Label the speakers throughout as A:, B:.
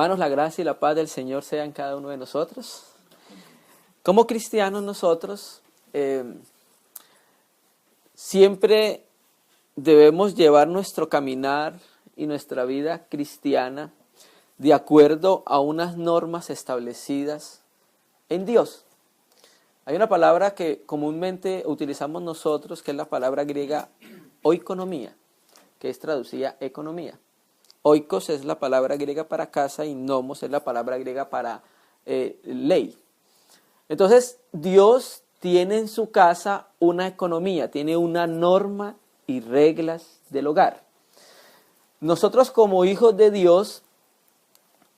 A: Hermanos, la gracia y la paz del Señor sea en cada uno de nosotros. Como cristianos nosotros siempre debemos llevar nuestro caminar y nuestra vida cristiana de acuerdo a unas normas establecidas en Dios. Hay una palabra que comúnmente utilizamos nosotros, que es la palabra griega oikonomía, que es traducida economía. Oikos es la palabra griega para casa y nomos es la palabra griega para ley. Entonces, Dios tiene en su casa una economía, tiene una norma y reglas del hogar. Nosotros como hijos de Dios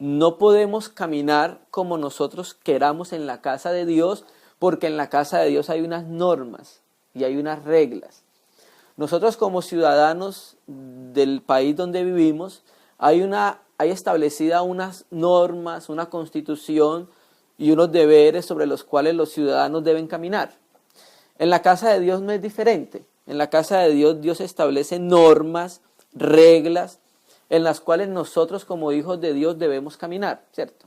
A: no podemos caminar como nosotros queramos en la casa de Dios, porque en la casa de Dios hay unas normas y hay unas reglas. Nosotros como ciudadanos del país donde vivimos, hay establecida unas normas, una constitución y unos deberes sobre los cuales los ciudadanos deben caminar. En la casa de Dios no es diferente. En la casa de Dios, Dios establece normas, reglas, en las cuales nosotros como hijos de Dios debemos caminar, ¿cierto?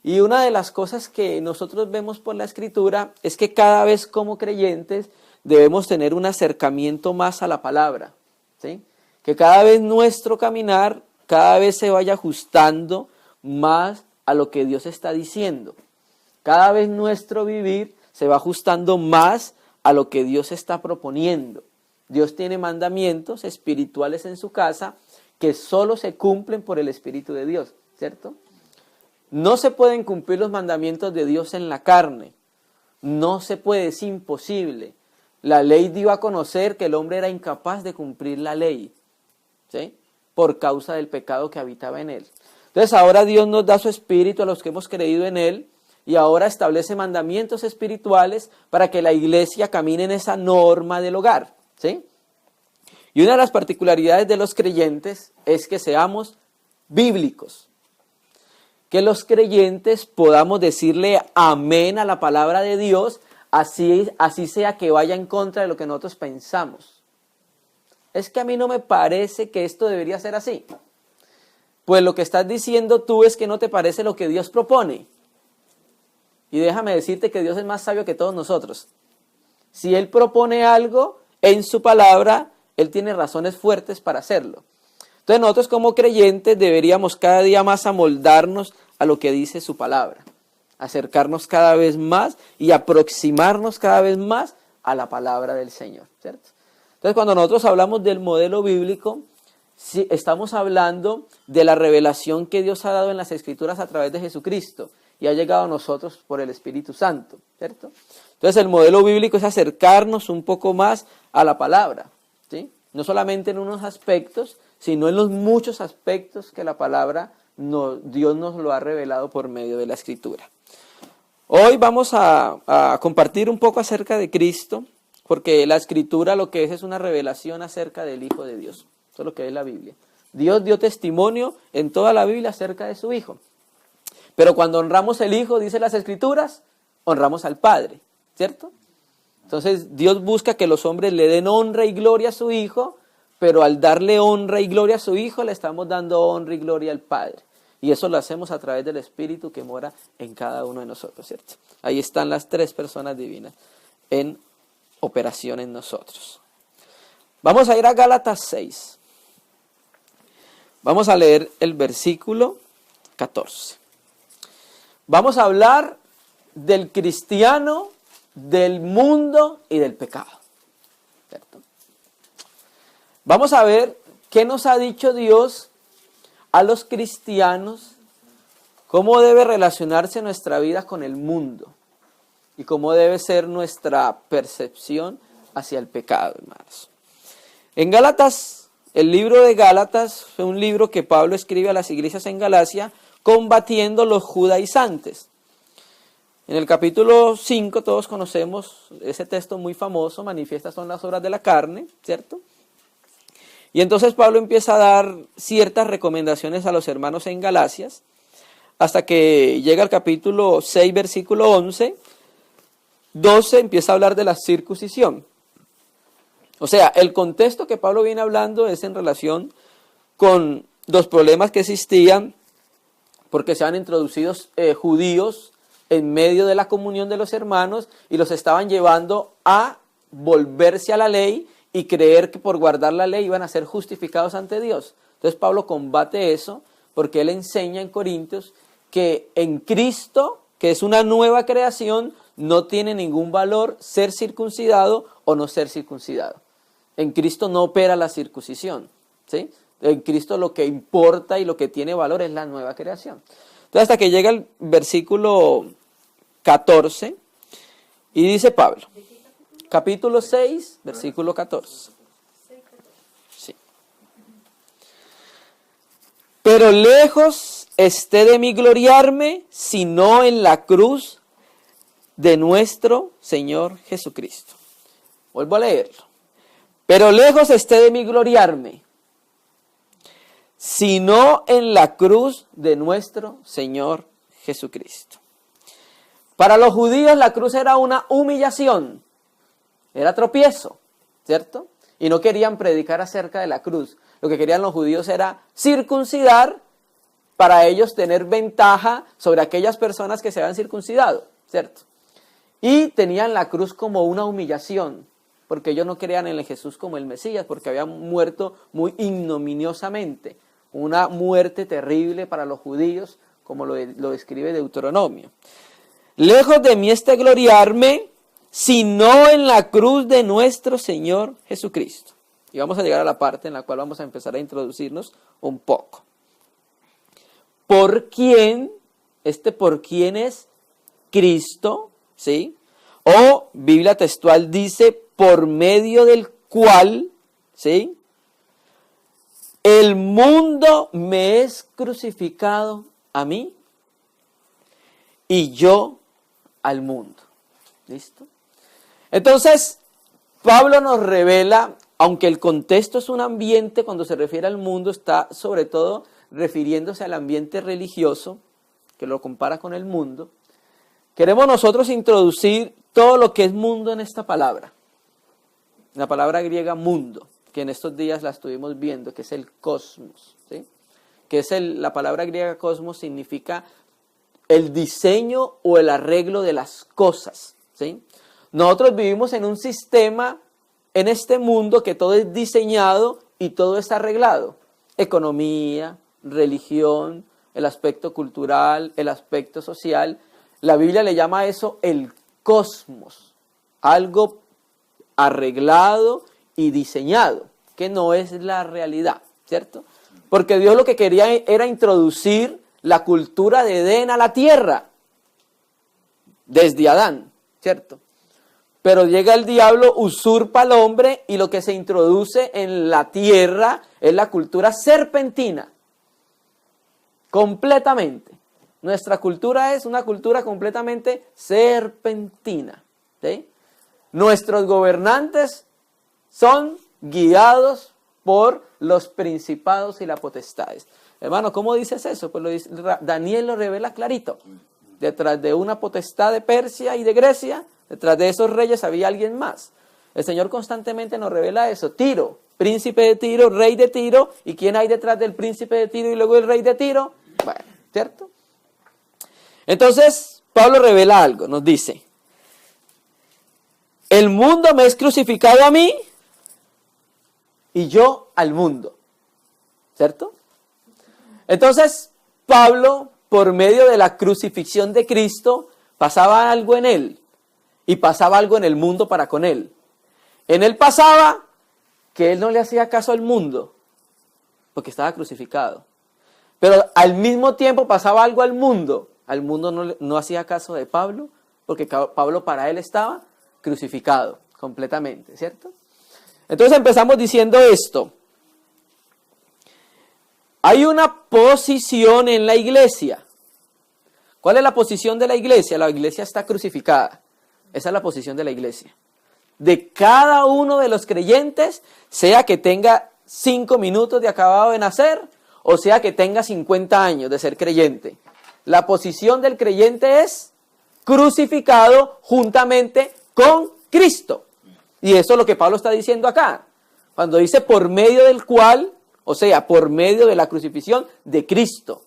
A: Y una de las cosas que nosotros vemos por la Escritura es que cada vez como creyentes debemos tener un acercamiento más a la palabra, ¿sí? Que cada vez nuestro caminar, cada vez se vaya ajustando más a lo que Dios está diciendo. Cada vez nuestro vivir se va ajustando más a lo que Dios está proponiendo. Dios tiene mandamientos espirituales en su casa que solo se cumplen por el Espíritu de Dios, ¿cierto? No se pueden cumplir los mandamientos de Dios en la carne. No se puede, es imposible. La ley dio a conocer que el hombre era incapaz de cumplir la ley, ¿sí? Por causa del pecado que habitaba en él. Entonces ahora Dios nos da su Espíritu a los que hemos creído en él y ahora establece mandamientos espirituales para que la iglesia camine en esa norma del hogar, ¿sí? Y una de las particularidades de los creyentes es que seamos bíblicos. Que los creyentes podamos decirle amén a la palabra de Dios, así sea que vaya en contra de lo que nosotros pensamos. Es que a mí no me parece que esto debería ser así. Pues lo que estás diciendo tú es que no te parece lo que Dios propone. Y déjame decirte que Dios es más sabio que todos nosotros. Si Él propone algo en su palabra, Él tiene razones fuertes para hacerlo. Entonces nosotros como creyentes deberíamos cada día más amoldarnos a lo que dice su palabra. Acercarnos cada vez más y aproximarnos cada vez más a la palabra del Señor, ¿cierto? Entonces cuando nosotros hablamos del modelo bíblico, sí, estamos hablando de la revelación que Dios ha dado en las Escrituras a través de Jesucristo y ha llegado a nosotros por el Espíritu Santo, ¿cierto? Entonces el modelo bíblico es acercarnos un poco más a la palabra, ¿sí? No solamente en unos aspectos, sino en los muchos aspectos que la palabra, Dios nos lo ha revelado por medio de la Escritura. Hoy vamos a compartir un poco acerca de Cristo, porque la Escritura lo que es una revelación acerca del Hijo de Dios. Eso es lo que es la Biblia. Dios dio testimonio en toda la Biblia acerca de su Hijo. Pero cuando honramos el Hijo, dice las Escrituras, honramos al Padre, ¿cierto? Entonces Dios busca que los hombres le den honra y gloria a su Hijo, pero al darle honra y gloria a su Hijo, le estamos dando honra y gloria al Padre. Y eso lo hacemos a través del Espíritu que mora en cada uno de nosotros, ¿cierto? Ahí están las tres personas divinas en operación en nosotros. Vamos a ir a Gálatas 6. Vamos a leer el versículo 14. Vamos a hablar del cristiano, del mundo y del pecado, ¿cierto? Vamos a ver qué nos ha dicho Dios a los cristianos, cómo debe relacionarse nuestra vida con el mundo y cómo debe ser nuestra percepción hacia el pecado, hermanos. En Gálatas, el libro de Gálatas fue un libro que Pablo escribe a las iglesias en Galacia combatiendo los judaizantes. En el capítulo 5 todos conocemos ese texto muy famoso, manifiestas son las obras de la carne, ¿cierto? Y entonces Pablo empieza a dar ciertas recomendaciones a los hermanos en Galacias, hasta que llega al capítulo 6, versículo 11, 12, empieza a hablar de la circuncisión. O sea, el contexto que Pablo viene hablando es en relación con los problemas que existían porque se han introducido judíos en medio de la comunión de los hermanos y los estaban llevando a volverse a la ley y creer que por guardar la ley iban a ser justificados ante Dios. Entonces Pablo combate eso porque él enseña en Corintios que en Cristo, que es una nueva creación, no tiene ningún valor ser circuncidado o no ser circuncidado. En Cristo no opera la circuncisión, ¿sí? En Cristo lo que importa y lo que tiene valor es la nueva creación. Entonces hasta que llega el versículo 14 y dice Pablo, capítulo 6, versículo 14. Sí. Pero lejos esté de mí gloriarme, sino en la cruz de nuestro Señor Jesucristo. Vuelvo a leerlo. Pero lejos esté de mí gloriarme, sino en la cruz de nuestro Señor Jesucristo. Para los judíos la cruz era una humillación, era tropiezo, ¿cierto? Y no querían predicar acerca de la cruz. Lo que querían los judíos era circuncidar para ellos tener ventaja sobre aquellas personas que se habían circuncidado, ¿cierto? Y tenían la cruz como una humillación, porque ellos no creían en el Jesús como el Mesías, porque había muerto muy ignominiosamente, una muerte terrible para los judíos, como lo describe Deuteronomio. Lejos de mí esté gloriarme, sino en la cruz de nuestro Señor Jesucristo. Y vamos a llegar a la parte en la cual vamos a empezar a introducirnos un poco. ¿Por quién? ¿Por quién es Cristo? ¿Sí? O Biblia textual dice, por medio del cual, ¿sí? El mundo me es crucificado a mí y yo al mundo. ¿Listo? Entonces, Pablo nos revela, aunque el contexto es un ambiente, cuando se refiere al mundo, está sobre todo refiriéndose al ambiente religioso, que lo compara con el mundo. Queremos nosotros introducir todo lo que es mundo en esta palabra. La palabra griega mundo, que en estos días la estuvimos viendo, que es el cosmos, ¿sí? Que es la palabra griega cosmos significa el diseño o el arreglo de las cosas, ¿sí? Nosotros vivimos en un sistema, en este mundo, que todo es diseñado y todo está arreglado. Economía, religión, el aspecto cultural, el aspecto social. La Biblia le llama a eso el cosmos, algo arreglado y diseñado, que no es la realidad, ¿cierto? Porque Dios lo que quería era introducir la cultura de Edén a la tierra, desde Adán, ¿cierto? Pero llega el diablo, usurpa al hombre y lo que se introduce en la tierra es la cultura serpentina, completamente. Nuestra cultura es una cultura completamente serpentina, ¿sí? Nuestros gobernantes son guiados por los principados y las potestades. Hermano, ¿cómo dices eso? Pues Daniel lo revela clarito. Detrás de una potestad de Persia y de Grecia, detrás de esos reyes había alguien más. El Señor constantemente nos revela eso. Tiro, príncipe de Tiro, rey de Tiro. ¿Y quién hay detrás del príncipe de Tiro y luego el rey de Tiro? Bueno, ¿cierto? Entonces, Pablo revela algo, nos dice, el mundo me es crucificado a mí y yo al mundo, ¿cierto? Entonces, Pablo, por medio de la crucifixión de Cristo, pasaba algo en él y pasaba algo en el mundo para con él. En él pasaba que él no le hacía caso al mundo porque estaba crucificado. Pero al mismo tiempo pasaba algo al mundo. Al mundo no hacía caso de Pablo porque Pablo para él estaba crucificado completamente, ¿cierto? Entonces empezamos diciendo esto. Hay una posición en la iglesia. ¿Cuál es la posición de la iglesia? La iglesia está crucificada. Esa es la posición de la iglesia. De cada uno de los creyentes, sea que tenga 5 minutos de acabado de nacer, o sea que tenga 50 años de ser creyente. La posición del creyente es crucificado juntamente con Cristo. Y eso es lo que Pablo está diciendo acá. Cuando dice por medio del cual, o sea, por medio de la crucifixión de Cristo.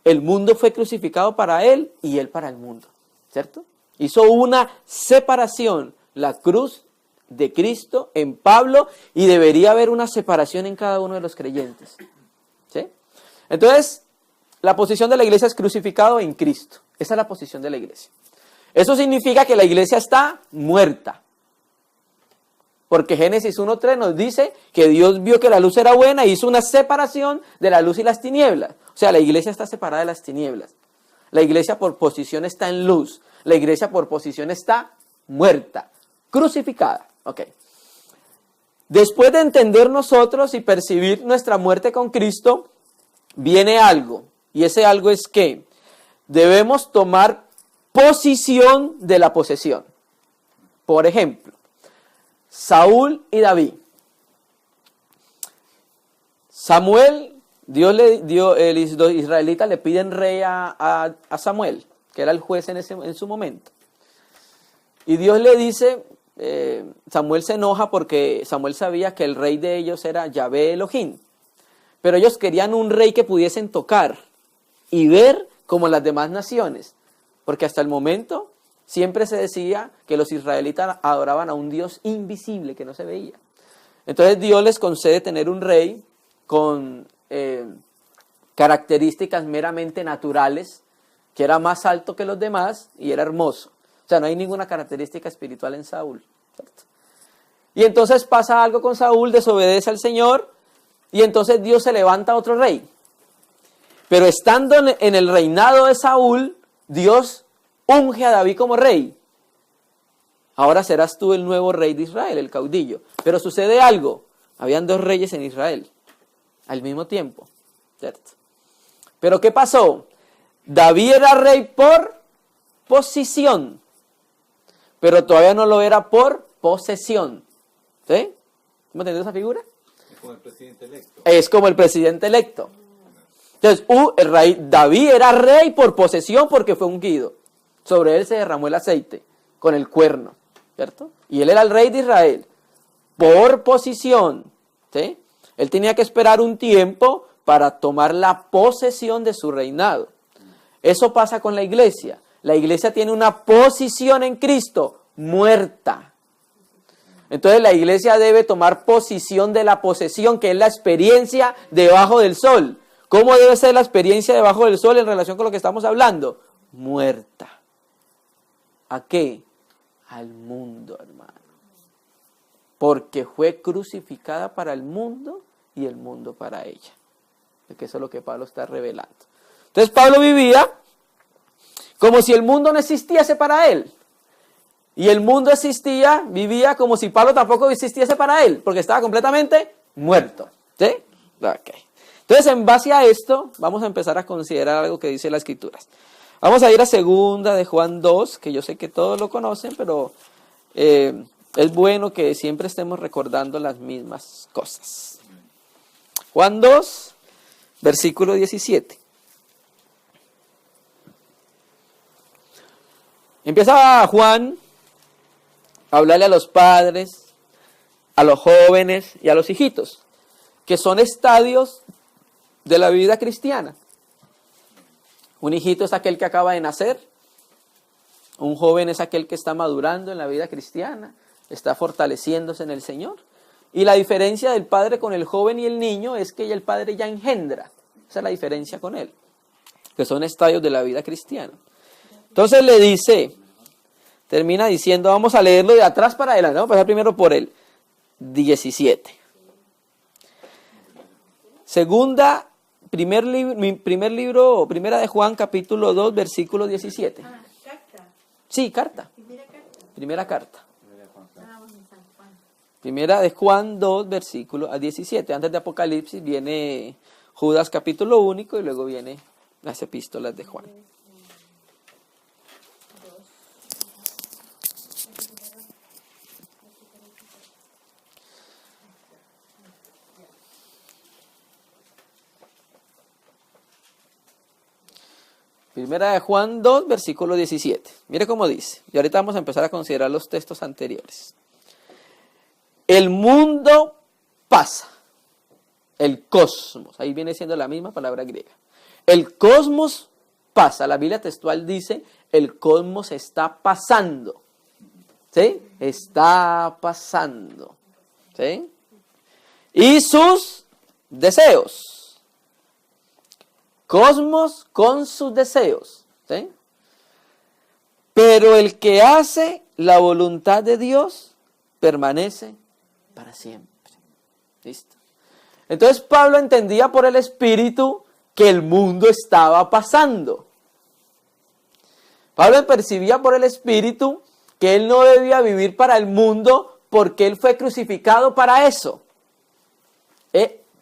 A: el mundo fue crucificado para él y él para el mundo, ¿cierto? Hizo una separación, la cruz de Cristo en Pablo, y debería haber una separación en cada uno de los creyentes, ¿sí? Entonces, la posición de la iglesia es crucificado en Cristo. Esa es la posición de la iglesia. Eso significa que la iglesia está muerta. Porque Génesis 1:3 nos dice que Dios vio que la luz era buena y hizo una separación de la luz y las tinieblas. O sea, la iglesia está separada de las tinieblas. La iglesia por posición está en luz. La iglesia por posición está muerta, crucificada. Ok. Después de entender nosotros y percibir nuestra muerte con Cristo, viene algo. Y ese algo es que debemos tomar posición de la posesión. Por ejemplo, Saúl y David. Samuel, los israelitas le piden rey a Samuel, que era el juez en su momento. Y Dios le dice, Samuel se enoja porque Samuel sabía que el rey de ellos era Yahvé Elohim. Pero ellos querían un rey que pudiesen tocar y ver como las demás naciones. Porque hasta el momento siempre se decía que los israelitas adoraban a un Dios invisible que no se veía. Entonces Dios les concede tener un rey con características meramente naturales, que era más alto que los demás y era hermoso. O sea, no hay ninguna característica espiritual en Saúl, ¿cierto? Y entonces pasa algo con Saúl, desobedece al Señor, y entonces Dios se levanta otro rey. Pero estando en el reinado de Saúl, Dios unge a David como rey. Ahora serás tú el nuevo rey de Israel, el caudillo. Pero sucede algo. Habían dos reyes en Israel al mismo tiempo, ¿cierto? Pero ¿qué pasó? David era rey por posición, pero todavía no lo era por posesión. ¿Sí? ¿Cómo entendido esa figura?
B: Es como el presidente electo.
A: Es como el presidente electo. Entonces, David era rey por posesión porque fue ungido. Sobre él se derramó el aceite con el cuerno, ¿cierto? Y él era el rey de Israel por posición, ¿sí? Él tenía que esperar un tiempo para tomar la posesión de su reinado. Eso pasa con la iglesia. La iglesia tiene una posición en Cristo muerta. Entonces la iglesia debe tomar posición de la posesión, que es la experiencia debajo del sol. ¿Cómo debe ser la experiencia debajo del sol en relación con lo que estamos hablando? Muerta. ¿A qué? Al mundo, hermano. Porque fue crucificada para el mundo y el mundo para ella. Porque eso es lo que Pablo está revelando. Entonces Pablo vivía como si el mundo no existiese para él. Y el mundo vivía como si Pablo tampoco existiese para él, porque estaba completamente muerto. ¿Sí? Okay. Entonces, en base a esto, vamos a empezar a considerar algo que dice las Escrituras. Vamos a ir a 2 de Juan 2, que yo sé que todos lo conocen, pero es bueno que siempre estemos recordando las mismas cosas. Juan 2, versículo 17. Empieza Juan a hablarle a los padres, a los jóvenes y a los hijitos, que son estadios de la vida cristiana. Un hijito es aquel que acaba de nacer, un joven es aquel que está madurando en la vida cristiana, está fortaleciéndose en el Señor. Y la diferencia del padre con el joven y el niño es que el padre ya engendra. Esa es la diferencia con él, que son estadios de la vida cristiana. Entonces le dice, termina diciendo, vamos a leerlo de atrás para adelante, vamos a pasar primero por el 17. Primera de Juan, capítulo 2, versículo 17.
C: ¿Carta?
A: Sí, carta.
C: ¿Primera carta?
A: Primera carta.
C: San Juan.
A: Primera de Juan 2, versículo 17. Antes de Apocalipsis viene Judas, capítulo único, y luego viene las epístolas de Juan. Primera de Juan 2, versículo 17. Mire cómo dice. Y ahorita vamos a empezar a considerar los textos anteriores. El mundo pasa. El cosmos. Ahí viene siendo la misma palabra griega. El cosmos pasa. La Biblia textual dice, el cosmos está pasando. ¿Sí? Está pasando. ¿Sí? Y sus deseos. Cosmos con sus deseos. ¿Sí? Pero el que hace la voluntad de Dios permanece para siempre. ¿Listo? Entonces Pablo entendía por el Espíritu que el mundo estaba pasando. Pablo percibía por el Espíritu que él no debía vivir para el mundo porque él fue crucificado para eso.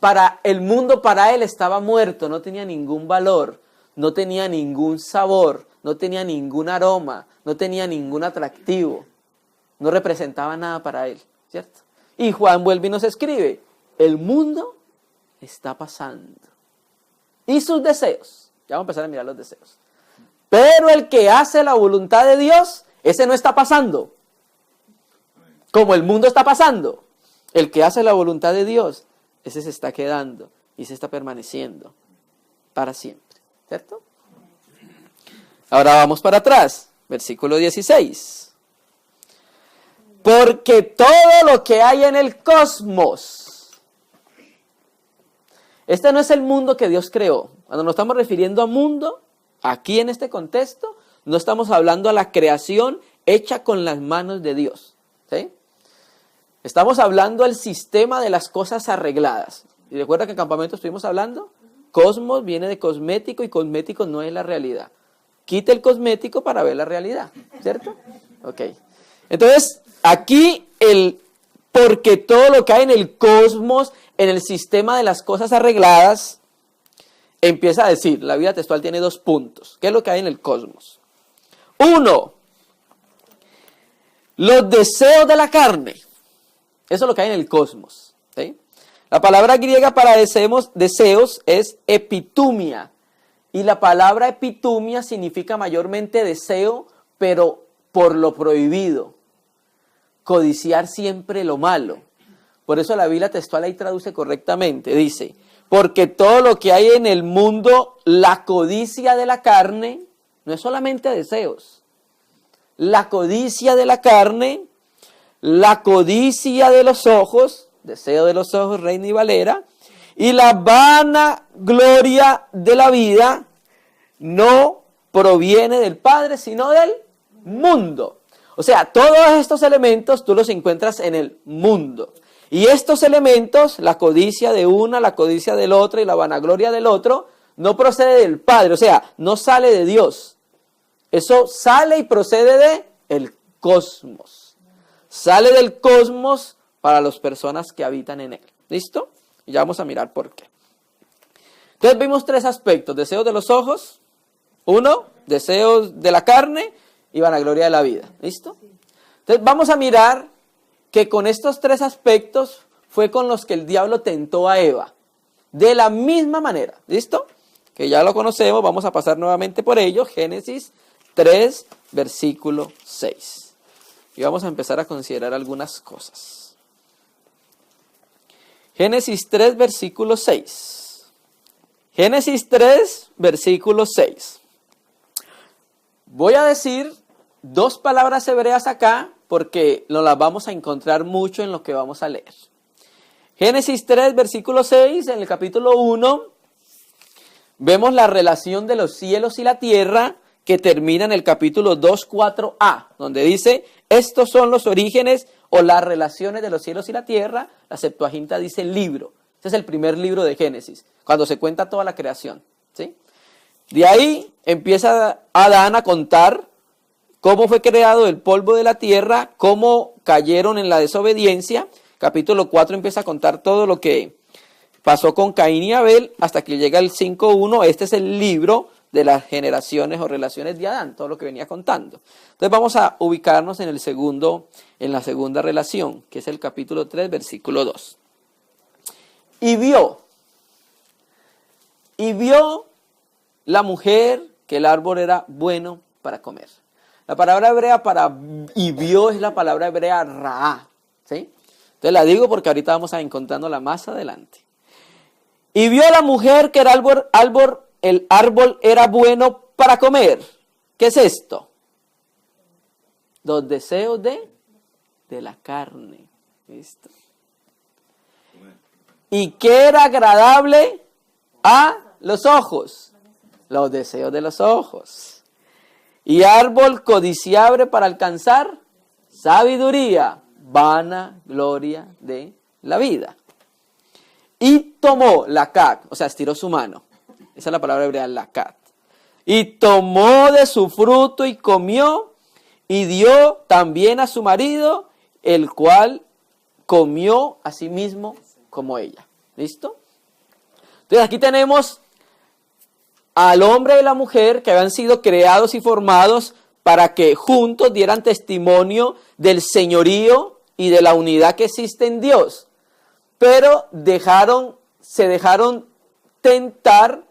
A: Para el mundo, para él estaba muerto, no tenía ningún valor, no tenía ningún sabor, no tenía ningún aroma, no tenía ningún atractivo, no representaba nada para él, ¿cierto? Y Juan vuelve y nos escribe, el mundo está pasando. Y sus deseos, ya vamos a empezar a mirar los deseos. Pero el que hace la voluntad de Dios, ese no está pasando. Como el mundo está pasando. El que hace la voluntad de Dios, ese se está quedando y se está permaneciendo para siempre, ¿cierto? Ahora vamos para atrás, versículo 16. Porque todo lo que hay en el cosmos, este no es el mundo que Dios creó. Cuando nos estamos refiriendo a mundo, aquí en este contexto, no estamos hablando a la creación hecha con las manos de Dios, ¿sí? Estamos hablando al sistema de las cosas arregladas. ¿Y recuerda que en campamento estuvimos hablando? Cosmos viene de cosmético y cosmético no es la realidad. Quita el cosmético para ver la realidad, ¿cierto? Ok. Entonces, aquí porque todo lo que hay en el cosmos, en el sistema de las cosas arregladas, empieza a decir, la Biblia textual tiene 2 puntos. ¿Qué es lo que hay en el cosmos? 1, los deseos de la carne. Eso es lo que hay en el cosmos, ¿sí? La palabra griega para deseos es epitumia. Y la palabra epitumia significa mayormente deseo, pero por lo prohibido. Codiciar siempre lo malo. Por eso la Biblia textual ahí traduce correctamente. Dice, porque todo lo que hay en el mundo, la codicia de la carne, no es solamente deseos. La codicia de la carne, la codicia de los ojos, deseo de los ojos, Reina y Valera, y la vana gloria de la vida no proviene del Padre, sino del mundo. O sea, todos estos elementos tú los encuentras en el mundo. Y estos elementos, la codicia de una, la codicia del otro y la vanagloria del otro, no procede del Padre, o sea, no sale de Dios. Eso sale y procede del cosmos. Sale del cosmos para las personas que habitan en él. ¿Listo? Y ya vamos a mirar por qué. Entonces vimos 3 aspectos. Deseos de los ojos. 1, deseos de la carne y vanagloria de la vida. ¿Listo? Entonces vamos a mirar que con estos 3 aspectos fue con los que el diablo tentó a Eva. De la misma manera. ¿Listo? Que ya lo conocemos. Vamos a pasar nuevamente por ello. Génesis 3, versículo 6. Y vamos a empezar a considerar algunas cosas. Génesis 3, versículo 6. Génesis 3, versículo 6. Voy a decir 2 palabras hebreas acá porque nos las vamos a encontrar mucho en lo que vamos a leer. Génesis 3, versículo 6, en el capítulo 1, vemos la relación de los cielos y la tierra que termina en el capítulo 2:4a, donde dice, estos son los orígenes o las relaciones de los cielos y la tierra. La Septuaginta dice libro. Este es el primer libro de Génesis, cuando se cuenta toda la creación, ¿sí? De ahí empieza Adán a contar cómo fue creado el polvo de la tierra, cómo cayeron en la desobediencia. Capítulo 4 empieza a contar todo lo que pasó con Caín y Abel, hasta que llega el 5:1. Este es el libro de las generaciones o relaciones de Adán, todo lo que venía contando. Entonces vamos a ubicarnos en la segunda relación, que es el capítulo 3, versículo 2. Y vio la mujer que el árbol era bueno para comer. La palabra hebrea para y vio es la palabra hebrea raá, ¿sí? Entonces la digo porque ahorita vamos a encontrándola más adelante. Y vio la mujer que el árbol el árbol era bueno para comer. ¿Qué es esto? Los deseos de la carne. ¿Listo? ¿Y qué era agradable a los ojos? Los deseos de los ojos. Y árbol codiciable para alcanzar sabiduría, vana gloria de la vida. Y tomó lacat, o sea, estiró su mano. Esa es la palabra hebrea, lacat. Y tomó de su fruto y comió, y dio también a su marido, el cual comió a sí mismo como ella. ¿Listo? Entonces aquí tenemos al hombre y la mujer que habían sido creados y formados para que juntos dieran testimonio del señorío y de la unidad que existe en Dios. Pero se dejaron tentar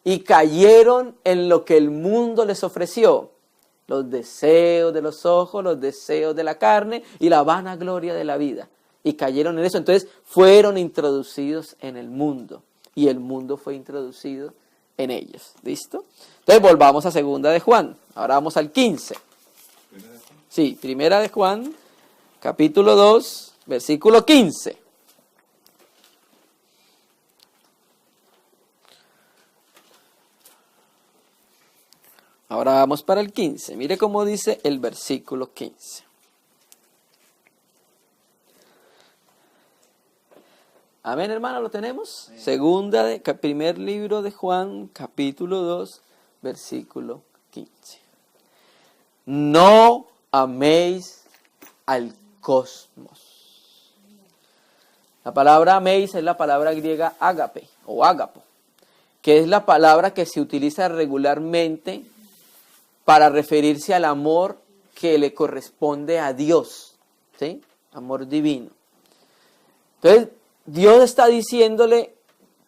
A: y cayeron en lo que el mundo les ofreció. Los deseos de los ojos, los deseos de la carne y la vanagloria de la vida. Y cayeron en eso. Entonces fueron introducidos en el mundo. Y el mundo fue introducido en ellos. ¿Listo? Entonces volvamos a segunda de Juan. Ahora vamos al 15. Sí, primera de Juan, capítulo 2, versículo 15. Ahora vamos para el 15. Mire cómo dice el versículo 15. Amén, hermano, ¿lo tenemos? Sí. Primer libro de Juan, capítulo 2, versículo 15. No améis al cosmos. La palabra améis es la palabra griega ágape o ágapo, que es la palabra que se utiliza regularmente para referirse al amor que le corresponde a Dios, ¿sí? Amor divino. Entonces, Dios está diciéndole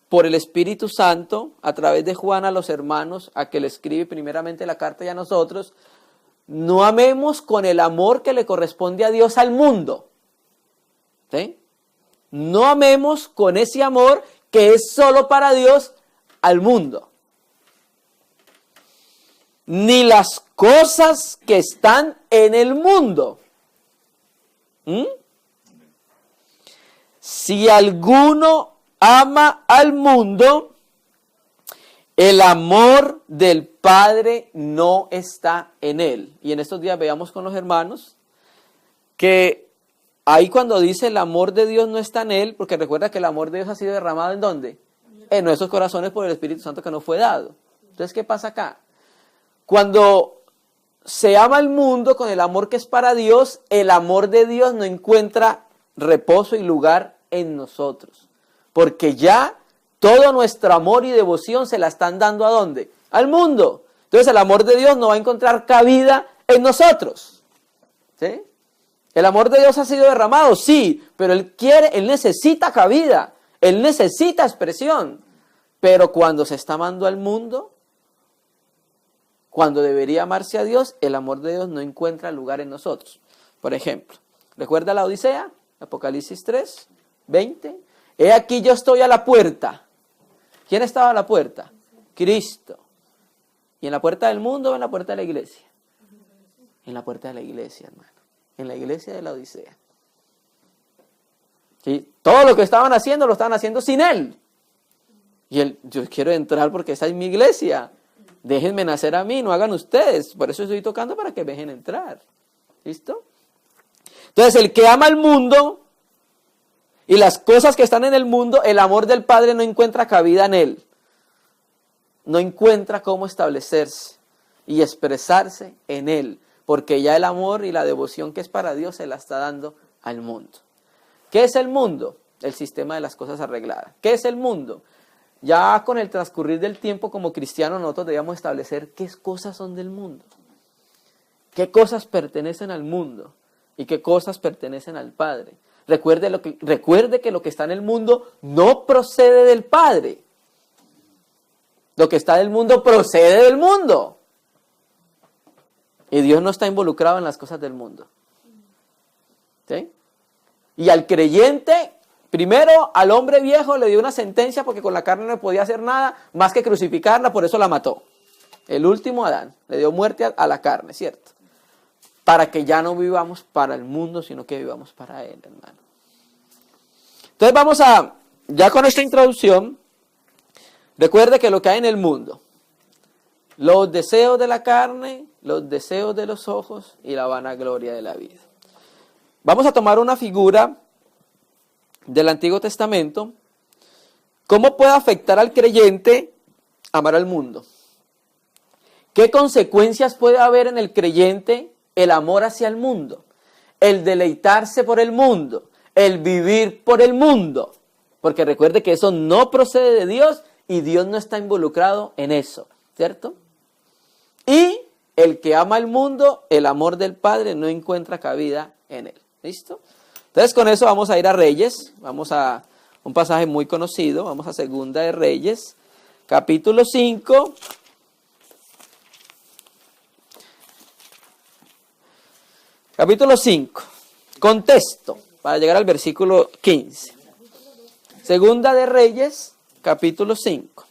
A: por el Espíritu Santo, a través de Juan a los hermanos, a que le escribe primeramente la carta y a nosotros, no amemos con el amor que le corresponde a Dios al mundo. ¿Sí? No amemos con ese amor que es solo para Dios al mundo. Ni las cosas que están en el mundo. Si alguno ama al mundo, el amor del Padre no está en él. Y en estos días veamos con los hermanos que ahí cuando dice el amor de Dios no está en él, porque recuerda que el amor de Dios ha sido derramado ¿en dónde? En nuestros corazones por el Espíritu Santo que nos fue dado. Entonces, ¿qué pasa acá? Cuando se ama al mundo con el amor que es para Dios, el amor de Dios no encuentra reposo y lugar en nosotros. Porque ya todo nuestro amor y devoción se la están dando ¿a dónde? Al mundo. Entonces el amor de Dios no va a encontrar cabida en nosotros. ¿Sí? El amor de Dios ha sido derramado, sí, pero Él necesita cabida, Él necesita expresión. Pero cuando se está amando al mundo, cuando debería amarse a Dios, el amor de Dios no encuentra lugar en nosotros. Por ejemplo, ¿recuerda la Odisea? Apocalipsis 3, 20. He aquí yo estoy a la puerta. ¿Quién estaba a la puerta? Cristo. ¿Y en la puerta del mundo o en la puerta de la iglesia? En la puerta de la iglesia, hermano. En la iglesia de la Odisea. ¿Sí? Todo lo que estaban haciendo, lo estaban haciendo sin Él. Y Él, yo quiero entrar porque esa es mi iglesia. Déjenme nacer a mí, no hagan ustedes. Por eso estoy tocando para que dejen entrar. ¿Listo? Entonces, el que ama al mundo y las cosas que están en el mundo, el amor del Padre no encuentra cabida en él. No encuentra cómo establecerse y expresarse en él. Porque ya el amor y la devoción que es para Dios se la está dando al mundo. ¿Qué es el mundo? El sistema de las cosas arregladas. ¿Qué es el mundo? Ya con el transcurrir del tiempo como cristianos nosotros debíamos establecer qué cosas son del mundo. ¿Qué cosas pertenecen al mundo? ¿Y qué cosas pertenecen al Padre? Recuerde que lo que está en el mundo no procede del Padre. Lo que está del mundo procede del mundo. Y Dios no está involucrado en las cosas del mundo. ¿Sí? Y al creyente, Primero, al hombre viejo le dio una sentencia porque con la carne no podía hacer nada más que crucificarla, por eso la mató. El último Adán le dio muerte a la carne, ¿cierto? Para que ya no vivamos para el mundo, sino que vivamos para Él, hermano. Entonces vamos a, ya con esta introducción, recuerde que lo que hay en el mundo, los deseos de la carne, los deseos de los ojos y la vanagloria de la vida. Vamos a tomar una figura del Antiguo Testamento. ¿Cómo puede afectar al creyente amar al mundo? ¿Qué consecuencias puede haber en el creyente el amor hacia el mundo? El deleitarse por el mundo, el vivir por el mundo. Porque recuerde que eso no procede de Dios y Dios no está involucrado en eso, ¿cierto? Y el que ama al mundo, el amor del Padre no encuentra cabida en él. ¿Listo? Entonces con eso vamos a ir a Reyes, vamos a un pasaje muy conocido, vamos a Segunda de Reyes, capítulo 5. Capítulo 5, contexto, para llegar al versículo 15. Segunda de Reyes, capítulo 5.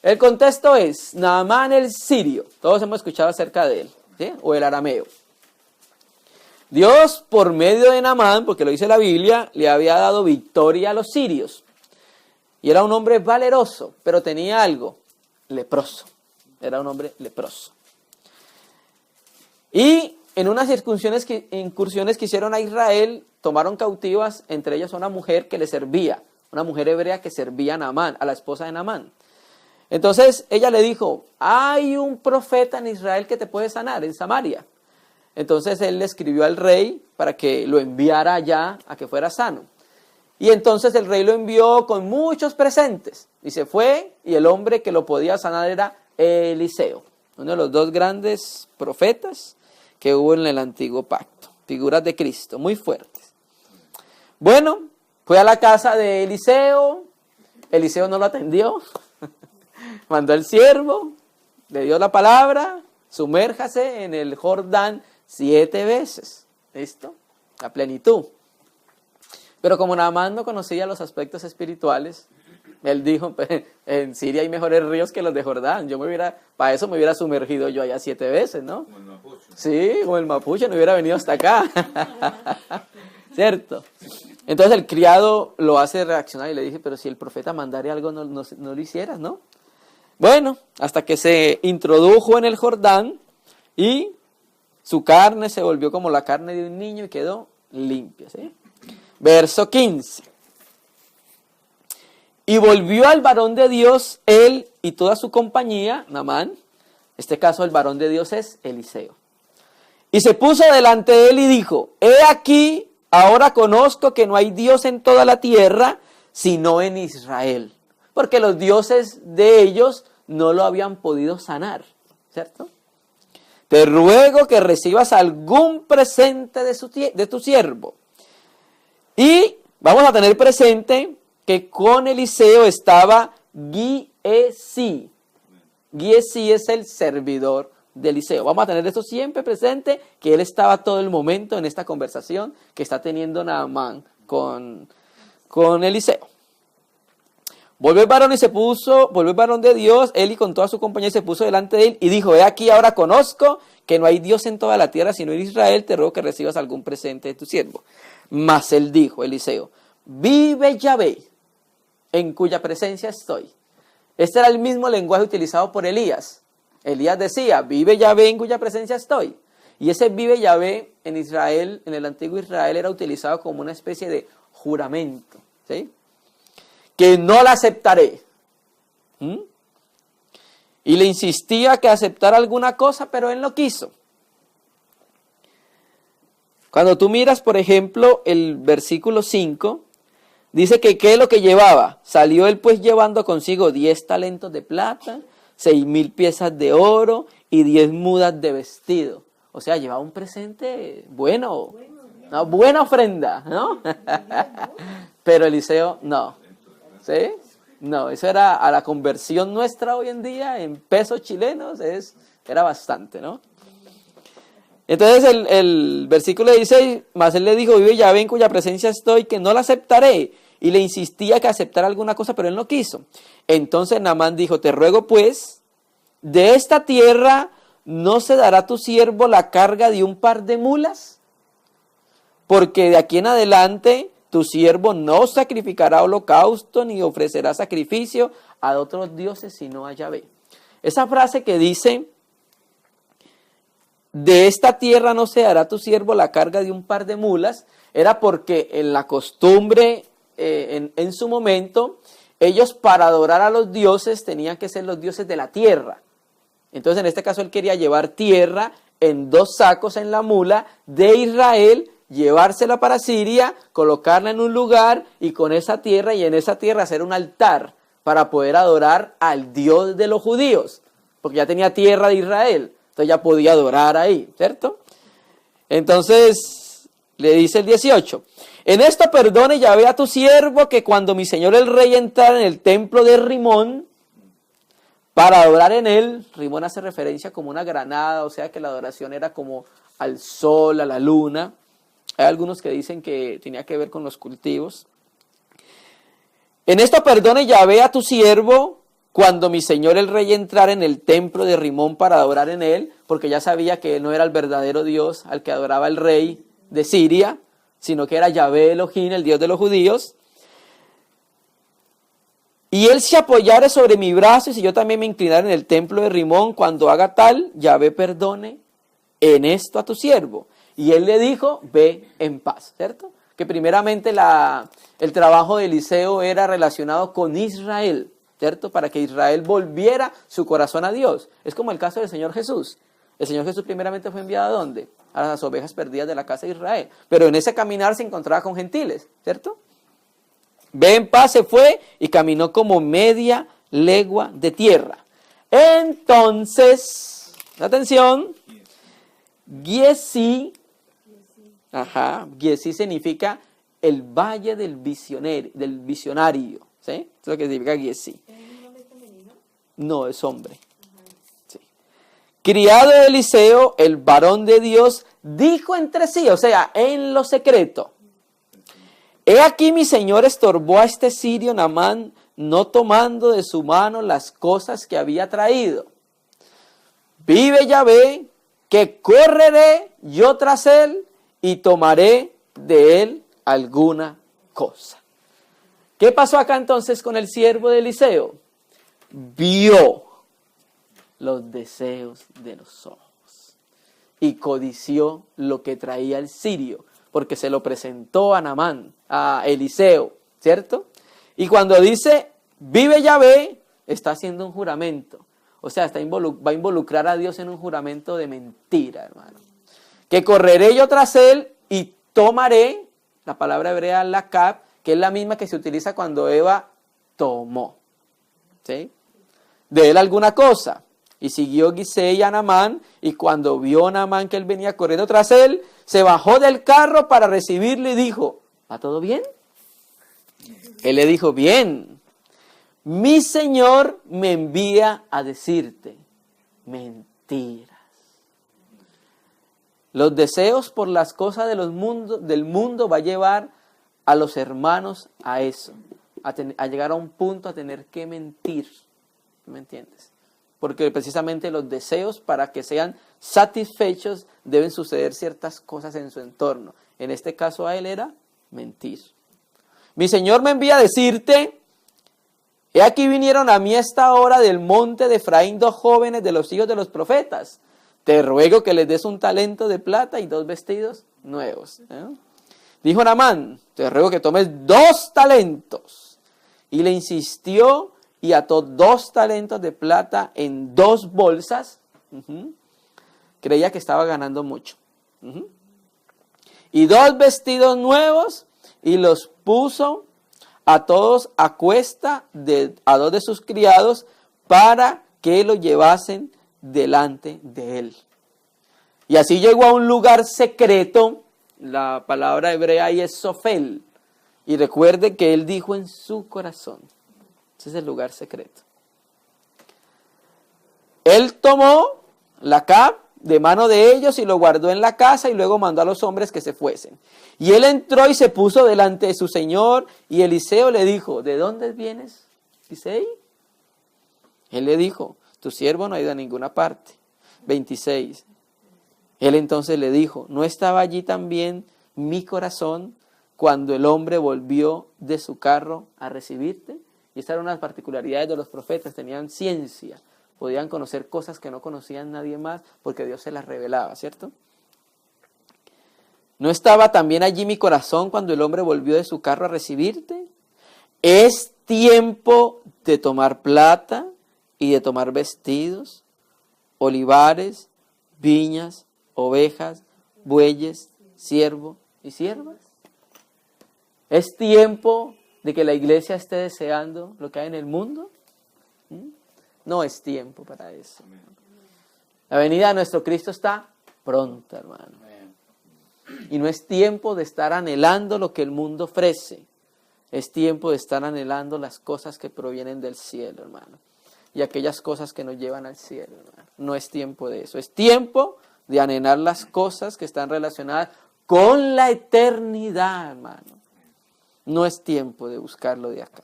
A: El contexto es Naamán el sirio, todos hemos escuchado acerca de él, ¿sí? O el arameo. Dios, por medio de Naamán, porque lo dice la Biblia, le había dado victoria a los sirios. Y era un hombre valeroso, pero tenía algo, leproso. Era un hombre leproso. Y en unas incursiones que hicieron a Israel, tomaron cautivas, entre ellas una mujer que le servía, una mujer hebrea que servía a Naamán, a la esposa de Naamán. Entonces ella le dijo, hay un profeta en Israel que te puede sanar, en Samaria. Entonces él le escribió al rey para que lo enviara allá a que fuera sano. Y entonces el rey lo envió con muchos presentes. Y se fue, y el hombre que lo podía sanar era Eliseo, uno de los dos grandes profetas que hubo en el antiguo pacto. Figuras de Cristo, muy fuertes. Bueno, fue a la casa de Eliseo. Eliseo no lo atendió. Mandó el siervo, le dio la palabra, sumérjase en el Jordán 7 veces. ¿Listo? A plenitud. Pero como Naamán no conocía los aspectos espirituales, él dijo, en Siria hay mejores ríos que los de Jordán. Para eso me hubiera sumergido yo allá 7 veces, ¿no?
B: Como el mapuche.
A: Sí, como el mapuche, no hubiera venido hasta acá. ¿Cierto? Entonces el criado lo hace reaccionar y le dije, pero si el profeta mandara algo, no lo hicieras, ¿no? Bueno, hasta que se introdujo en el Jordán y su carne se volvió como la carne de un niño y quedó limpia, ¿sí? Verso 15. Y volvió al varón de Dios, él y toda su compañía, Naamán. En este caso el varón de Dios es Eliseo. Y se puso delante de él y dijo, he aquí, ahora conozco que no hay Dios en toda la tierra, sino en Israel. Porque los dioses de ellos no lo habían podido sanar, ¿cierto? Te ruego que recibas algún presente de tu siervo. Y vamos a tener presente que con Eliseo estaba Giesi. Giesi es el servidor de Eliseo. Vamos a tener esto siempre presente, que él estaba todo el momento en esta conversación que está teniendo Naamán con Eliseo. Volvió el varón de Dios, él y con toda su compañía se puso delante de él y dijo, he aquí ahora conozco que no hay Dios en toda la tierra sino en Israel, te ruego que recibas algún presente de tu siervo. Mas él dijo, Eliseo, vive Yahvé, en cuya presencia estoy. Este era el mismo lenguaje utilizado por Elías. Elías decía, vive Yahvé, en cuya presencia estoy. Y ese vive Yahvé en Israel, en el antiguo Israel, era utilizado como una especie de juramento, ¿sí? Que no la aceptaré. Y le insistía que aceptara alguna cosa, pero él no quiso. Cuando tú miras, por ejemplo, el versículo 5, dice que ¿qué es lo que llevaba? Salió él pues llevando consigo 10 talentos de plata, 6,000 piezas de oro y 10 mudas de vestido. O sea, llevaba un presente bueno, una buena ofrenda, ¿no? Pero Eliseo no. ¿Sí? No, eso era a la conversión nuestra hoy en día, en pesos chilenos, era bastante, ¿no? Entonces el versículo 16, mas él le dijo, vive Yahvé en cuya presencia estoy, que no la aceptaré. Y le insistía que aceptara alguna cosa, pero él no quiso. Entonces Naamán dijo, te ruego pues, de esta tierra no se dará a tu siervo la carga de un par de mulas, porque de aquí en adelante tu siervo no sacrificará holocausto ni ofrecerá sacrificio a otros dioses sino a Yahvé. Esa frase que dice, de esta tierra no se dará a tu siervo la carga de un par de mulas, era porque en la costumbre, en su momento, ellos para adorar a los dioses tenían que ser los dioses de la tierra. Entonces en este caso él quería llevar tierra en 2 sacos en la mula de Israel, llevársela para Siria, colocarla en un lugar y con esa tierra y en esa tierra hacer un altar para poder adorar al Dios de los judíos, porque ya tenía tierra de Israel, entonces ya podía adorar ahí, ¿cierto? Entonces le dice el 18, en esto perdone Yahvé a tu siervo que cuando mi señor el rey entrara en el templo de Rimón para adorar en él, Rimón hace referencia como una granada, o sea que la adoración era como al sol, a la luna. Hay algunos que dicen que tenía que ver con los cultivos. En esto perdone Yahvé a tu siervo cuando mi señor el rey entrara en el templo de Rimón para adorar en él, porque ya sabía que él no era el verdadero Dios al que adoraba el rey de Siria, sino que era Yahvé Elohim, el Dios de los judíos. Y él se apoyare sobre mi brazo, y si yo también me inclinara en el templo de Rimón, cuando haga tal, Yahvé perdone en esto a tu siervo. Y él le dijo, ve en paz, ¿cierto? Que primeramente el trabajo de Eliseo era relacionado con Israel, ¿cierto? Para que Israel volviera su corazón a Dios. Es como el caso del Señor Jesús. El Señor Jesús primeramente fue enviado ¿a dónde? A las ovejas perdidas de la casa de Israel. Pero en ese caminar se encontraba con gentiles, ¿cierto? Ve en paz, se fue y caminó como media legua de tierra. Entonces, atención, Giezi, Giezi significa el valle del visionario, ¿sí? Eso es lo que significa Giezi.
C: ¿Es un nombre femenino?
A: No, es hombre. Sí. Criado de Eliseo, el varón de Dios, dijo entre sí, o sea, en lo secreto, he aquí mi señor estorbó a este sirio Naamán, no tomando de su mano las cosas que había traído. Vive Yahvé, que correré yo tras él y tomaré de él alguna cosa. ¿Qué pasó acá entonces con el siervo de Eliseo? Vio los deseos de los ojos y codició lo que traía el sirio, porque se lo presentó a Naamán, a Eliseo, ¿cierto? Y cuando dice, vive Yahvé, está haciendo un juramento. O sea, va a involucrar a Dios en un juramento de mentira, hermano. Que correré yo tras él y tomaré, la palabra hebrea lakab, que es la misma que se utiliza cuando Eva tomó, ¿sí? De él alguna cosa. Y siguió Gisei a Naamán, y cuando vio Naamán que él venía corriendo tras él, se bajó del carro para recibirle y dijo, ¿va todo bien? Él le dijo, bien. Mi Señor me envía a decirte mentiras. Los deseos por las cosas del mundo va a llevar a los hermanos a eso, a llegar a un punto a tener que mentir. ¿Me entiendes? Porque precisamente los deseos, para que sean satisfechos, deben suceder ciertas cosas en su entorno. En este caso a él era mentir. Mi Señor me envía a decirte, he aquí vinieron a mí a esta hora del monte de Efraín 2 jóvenes de los hijos de los profetas. Te ruego que les des un talento de plata y 2 vestidos nuevos. Dijo Naamán, te ruego que tomes 2 talentos. Y le insistió y ató 2 talentos de plata en 2 bolsas. Creía que estaba ganando mucho. Y 2 vestidos nuevos y los puso a todos a cuesta a 2 de sus criados para que lo llevasen delante de él. Y así llegó a un lugar secreto. La palabra hebrea ahí es sofel. Y recuerde que él dijo en su corazón. Ese es el lugar secreto. Él tomó la capa de mano de ellos y lo guardó en la casa y luego mandó a los hombres que se fuesen. Y él entró y se puso delante de su señor y Eliseo le dijo, ¿de dónde vienes, Elisei? Él le dijo, tu siervo no ha ido a ninguna parte. 26. Él entonces le dijo, ¿no estaba allí también mi corazón cuando el hombre volvió de su carro a recibirte? Y estas eran unas particularidades de los profetas, tenían ciencia, podían conocer cosas que no conocían nadie más porque Dios se las revelaba, ¿cierto? ¿No estaba también allí mi corazón cuando el hombre volvió de su carro a recibirte? Es tiempo de tomar plata y de tomar vestidos, olivares, viñas, ovejas, bueyes, siervo y siervas. ¿Es tiempo de que la iglesia esté deseando lo que hay en el mundo? No es tiempo para eso. La venida de nuestro Cristo está pronta, hermano. Y no es tiempo de estar anhelando lo que el mundo ofrece. Es tiempo de estar anhelando las cosas que provienen del cielo, hermano. Y aquellas cosas que nos llevan al cielo, hermano. No es tiempo de eso. Es tiempo de anhelar las cosas que están relacionadas con la eternidad, hermano. No es tiempo de buscarlo de acá.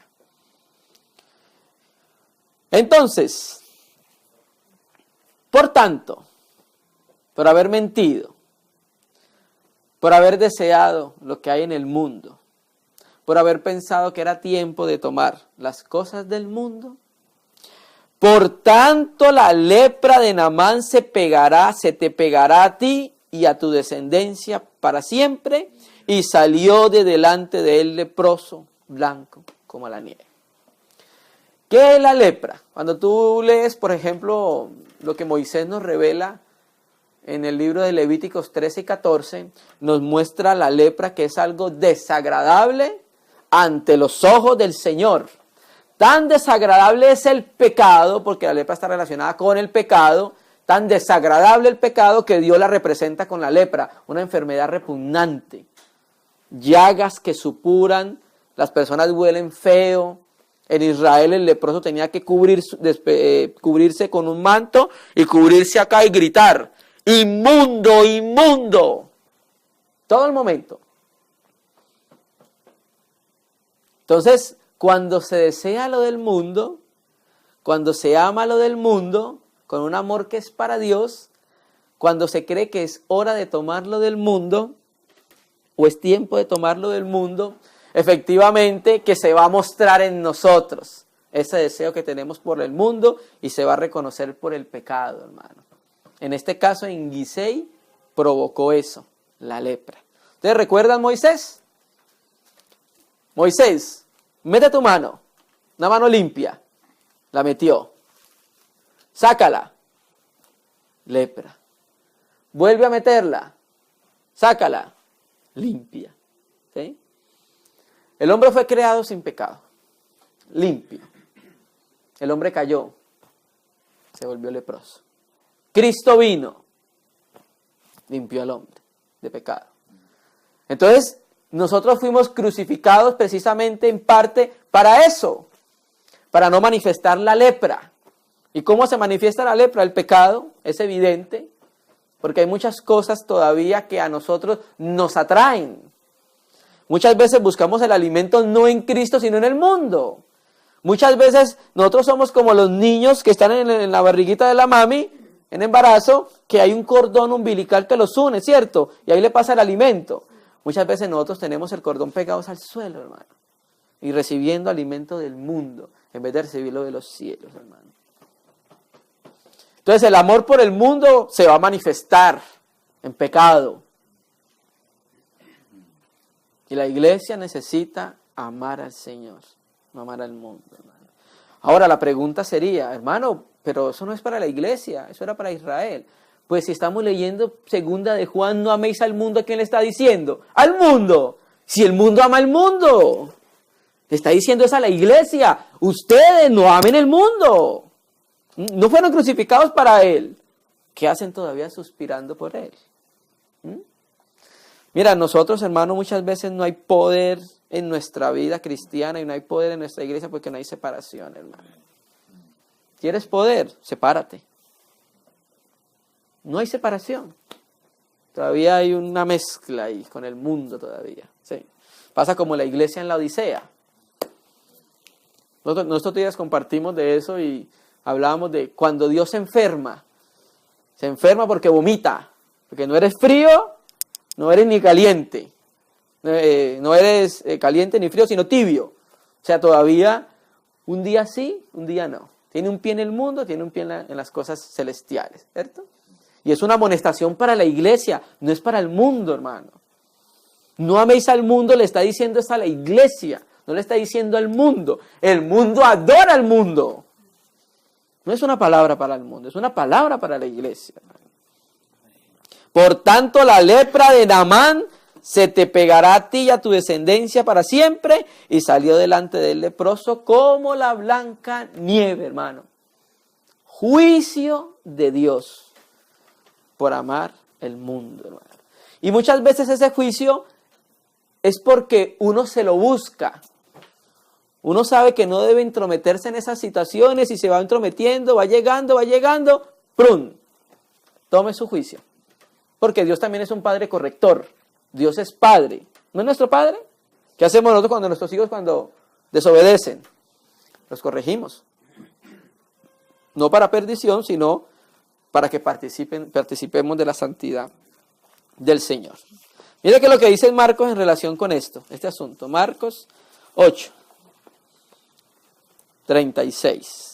A: Entonces, por tanto, por haber mentido, por haber deseado lo que hay en el mundo, por haber pensado que era tiempo de tomar las cosas del mundo, por tanto la lepra de Naamán se te pegará a ti y a tu descendencia para siempre. Y salió de delante de él leproso, blanco como la nieve. ¿Qué es la lepra? Cuando tú lees, por ejemplo, lo que Moisés nos revela en el libro de Levíticos 13 y 14, nos muestra la lepra que es algo desagradable ante los ojos del Señor. Tan desagradable es el pecado, porque la lepra está relacionada con el pecado, tan desagradable el pecado que Dios la representa con la lepra, una enfermedad repugnante. Llagas que supuran, las personas huelen feo. En Israel el leproso tenía que cubrirse con un manto y cubrirse acá y gritar, ¡inmundo, inmundo! Todo el momento. Entonces, cuando se desea lo del mundo, cuando se ama lo del mundo, con un amor que es para Dios, cuando se cree que es hora de tomarlo del mundo, o es tiempo de tomarlo del mundo, efectivamente que se va a mostrar en nosotros ese deseo que tenemos por el mundo y se va a reconocer por el pecado, hermano. En este caso, en Gisei provocó eso, la lepra. ¿Ustedes recuerdan Moisés? Moisés, mete tu mano, una mano limpia, la metió, sácala, lepra. Vuelve a meterla, sácala, limpia. ¿Sí? El hombre fue creado sin pecado, limpio. El hombre cayó, se volvió leproso. Cristo vino, limpió al hombre de pecado. Entonces, nosotros fuimos crucificados precisamente en parte para eso, para no manifestar la lepra. ¿Y cómo se manifiesta la lepra? El pecado es evidente. Porque hay muchas cosas todavía que a nosotros nos atraen. Muchas veces buscamos el alimento no en Cristo, sino en el mundo. Muchas veces nosotros somos como los niños que están en la barriguita de la mami, en embarazo, que hay un cordón umbilical que los une, ¿cierto? Y ahí le pasa el alimento. Muchas veces nosotros tenemos el cordón pegados al suelo, hermano. Y recibiendo alimento del mundo, en vez de recibirlo de los cielos, hermano. Entonces el amor por el mundo se va a manifestar en pecado. Y la iglesia necesita amar al Señor, no amar al mundo, hermano. Ahora la pregunta sería, hermano, pero eso no es para la iglesia, eso era para Israel. Pues si estamos leyendo segunda de Juan, no améis al mundo, ¿a quién le está diciendo? ¡Al mundo! Si el mundo ama al mundo. Le está diciendo eso a la iglesia. Ustedes no amen el mundo. No fueron crucificados para Él. ¿Qué hacen todavía suspirando por Él? Mira, nosotros, hermanos, muchas veces no hay poder en nuestra vida cristiana y no hay poder en nuestra iglesia porque no hay separación, hermano. ¿Quieres poder? Sepárate. No hay separación. Todavía hay una mezcla ahí con el mundo todavía. ¿Sí? Pasa como la iglesia en la Odisea. Nosotros días compartimos de eso y hablábamos de cuando Dios se enferma porque vomita, porque no eres frío, no eres ni caliente, no eres caliente ni frío, sino tibio. O sea, todavía un día sí, un día no. Tiene un pie en el mundo, tiene un pie en las cosas celestiales, ¿cierto? Y es una amonestación para la iglesia, no es para el mundo, hermano. No améis al mundo, le está diciendo esto a la iglesia, no le está diciendo al mundo. El mundo adora al mundo. No es una palabra para el mundo, es una palabra para la iglesia. Por tanto, la lepra de Naamán se te pegará a ti y a tu descendencia para siempre. Y salió delante del leproso como la blanca nieve, hermano. Juicio de Dios por amar el mundo, hermano. Y muchas veces ese juicio es porque uno se lo busca. Uno sabe que no debe entrometerse en esas situaciones y se va entrometiendo, va llegando, ¡prum! Tome su juicio. Porque Dios también es un padre corrector. Dios es padre. ¿No es nuestro padre? ¿Qué hacemos nosotros cuando nuestros hijos cuando desobedecen? Los corregimos. No para perdición, sino para que participemos de la santidad del Señor. Mira que lo que dice Marcos en relación con este asunto. Marcos 8, 36.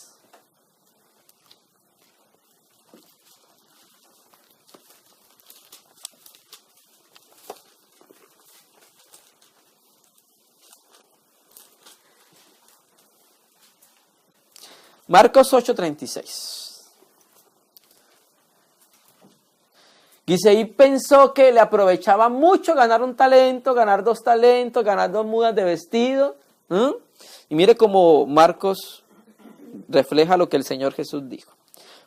A: Marcos 8:36. Giseí pensó que le aprovechaba mucho ganar un talento, ganar 2 talentos, ganar 2 mudas de vestido. Y mire cómo Marcos refleja lo que el Señor Jesús dijo.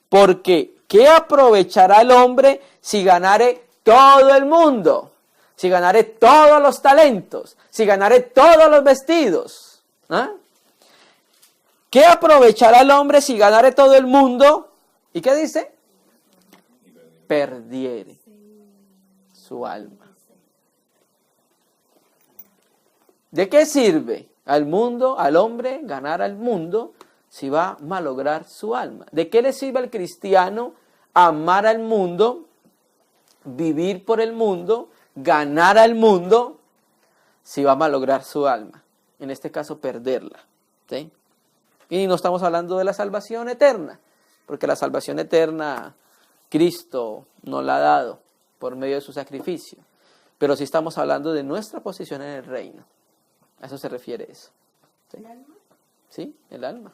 A: Porque, ¿qué aprovechará el hombre si ganare todo el mundo? Si ganare todos los talentos, si ganare todos los vestidos. ¿Qué aprovechará el hombre si ganare todo el mundo? ¿Y qué dice? Perdiere su alma. ¿De qué sirve al mundo, al hombre, ganar al mundo si va a malograr su alma? ¿De qué le sirve al cristiano amar al mundo, vivir por el mundo, ganar al mundo si va a malograr su alma? En este caso, perderla. ¿Sí? Y no estamos hablando de la salvación eterna, porque la salvación eterna Cristo nos la ha dado por medio de su sacrificio. Pero sí estamos hablando de nuestra posición en el reino. A eso se refiere eso. ¿Sí?
C: ¿El alma?
A: Sí, el alma.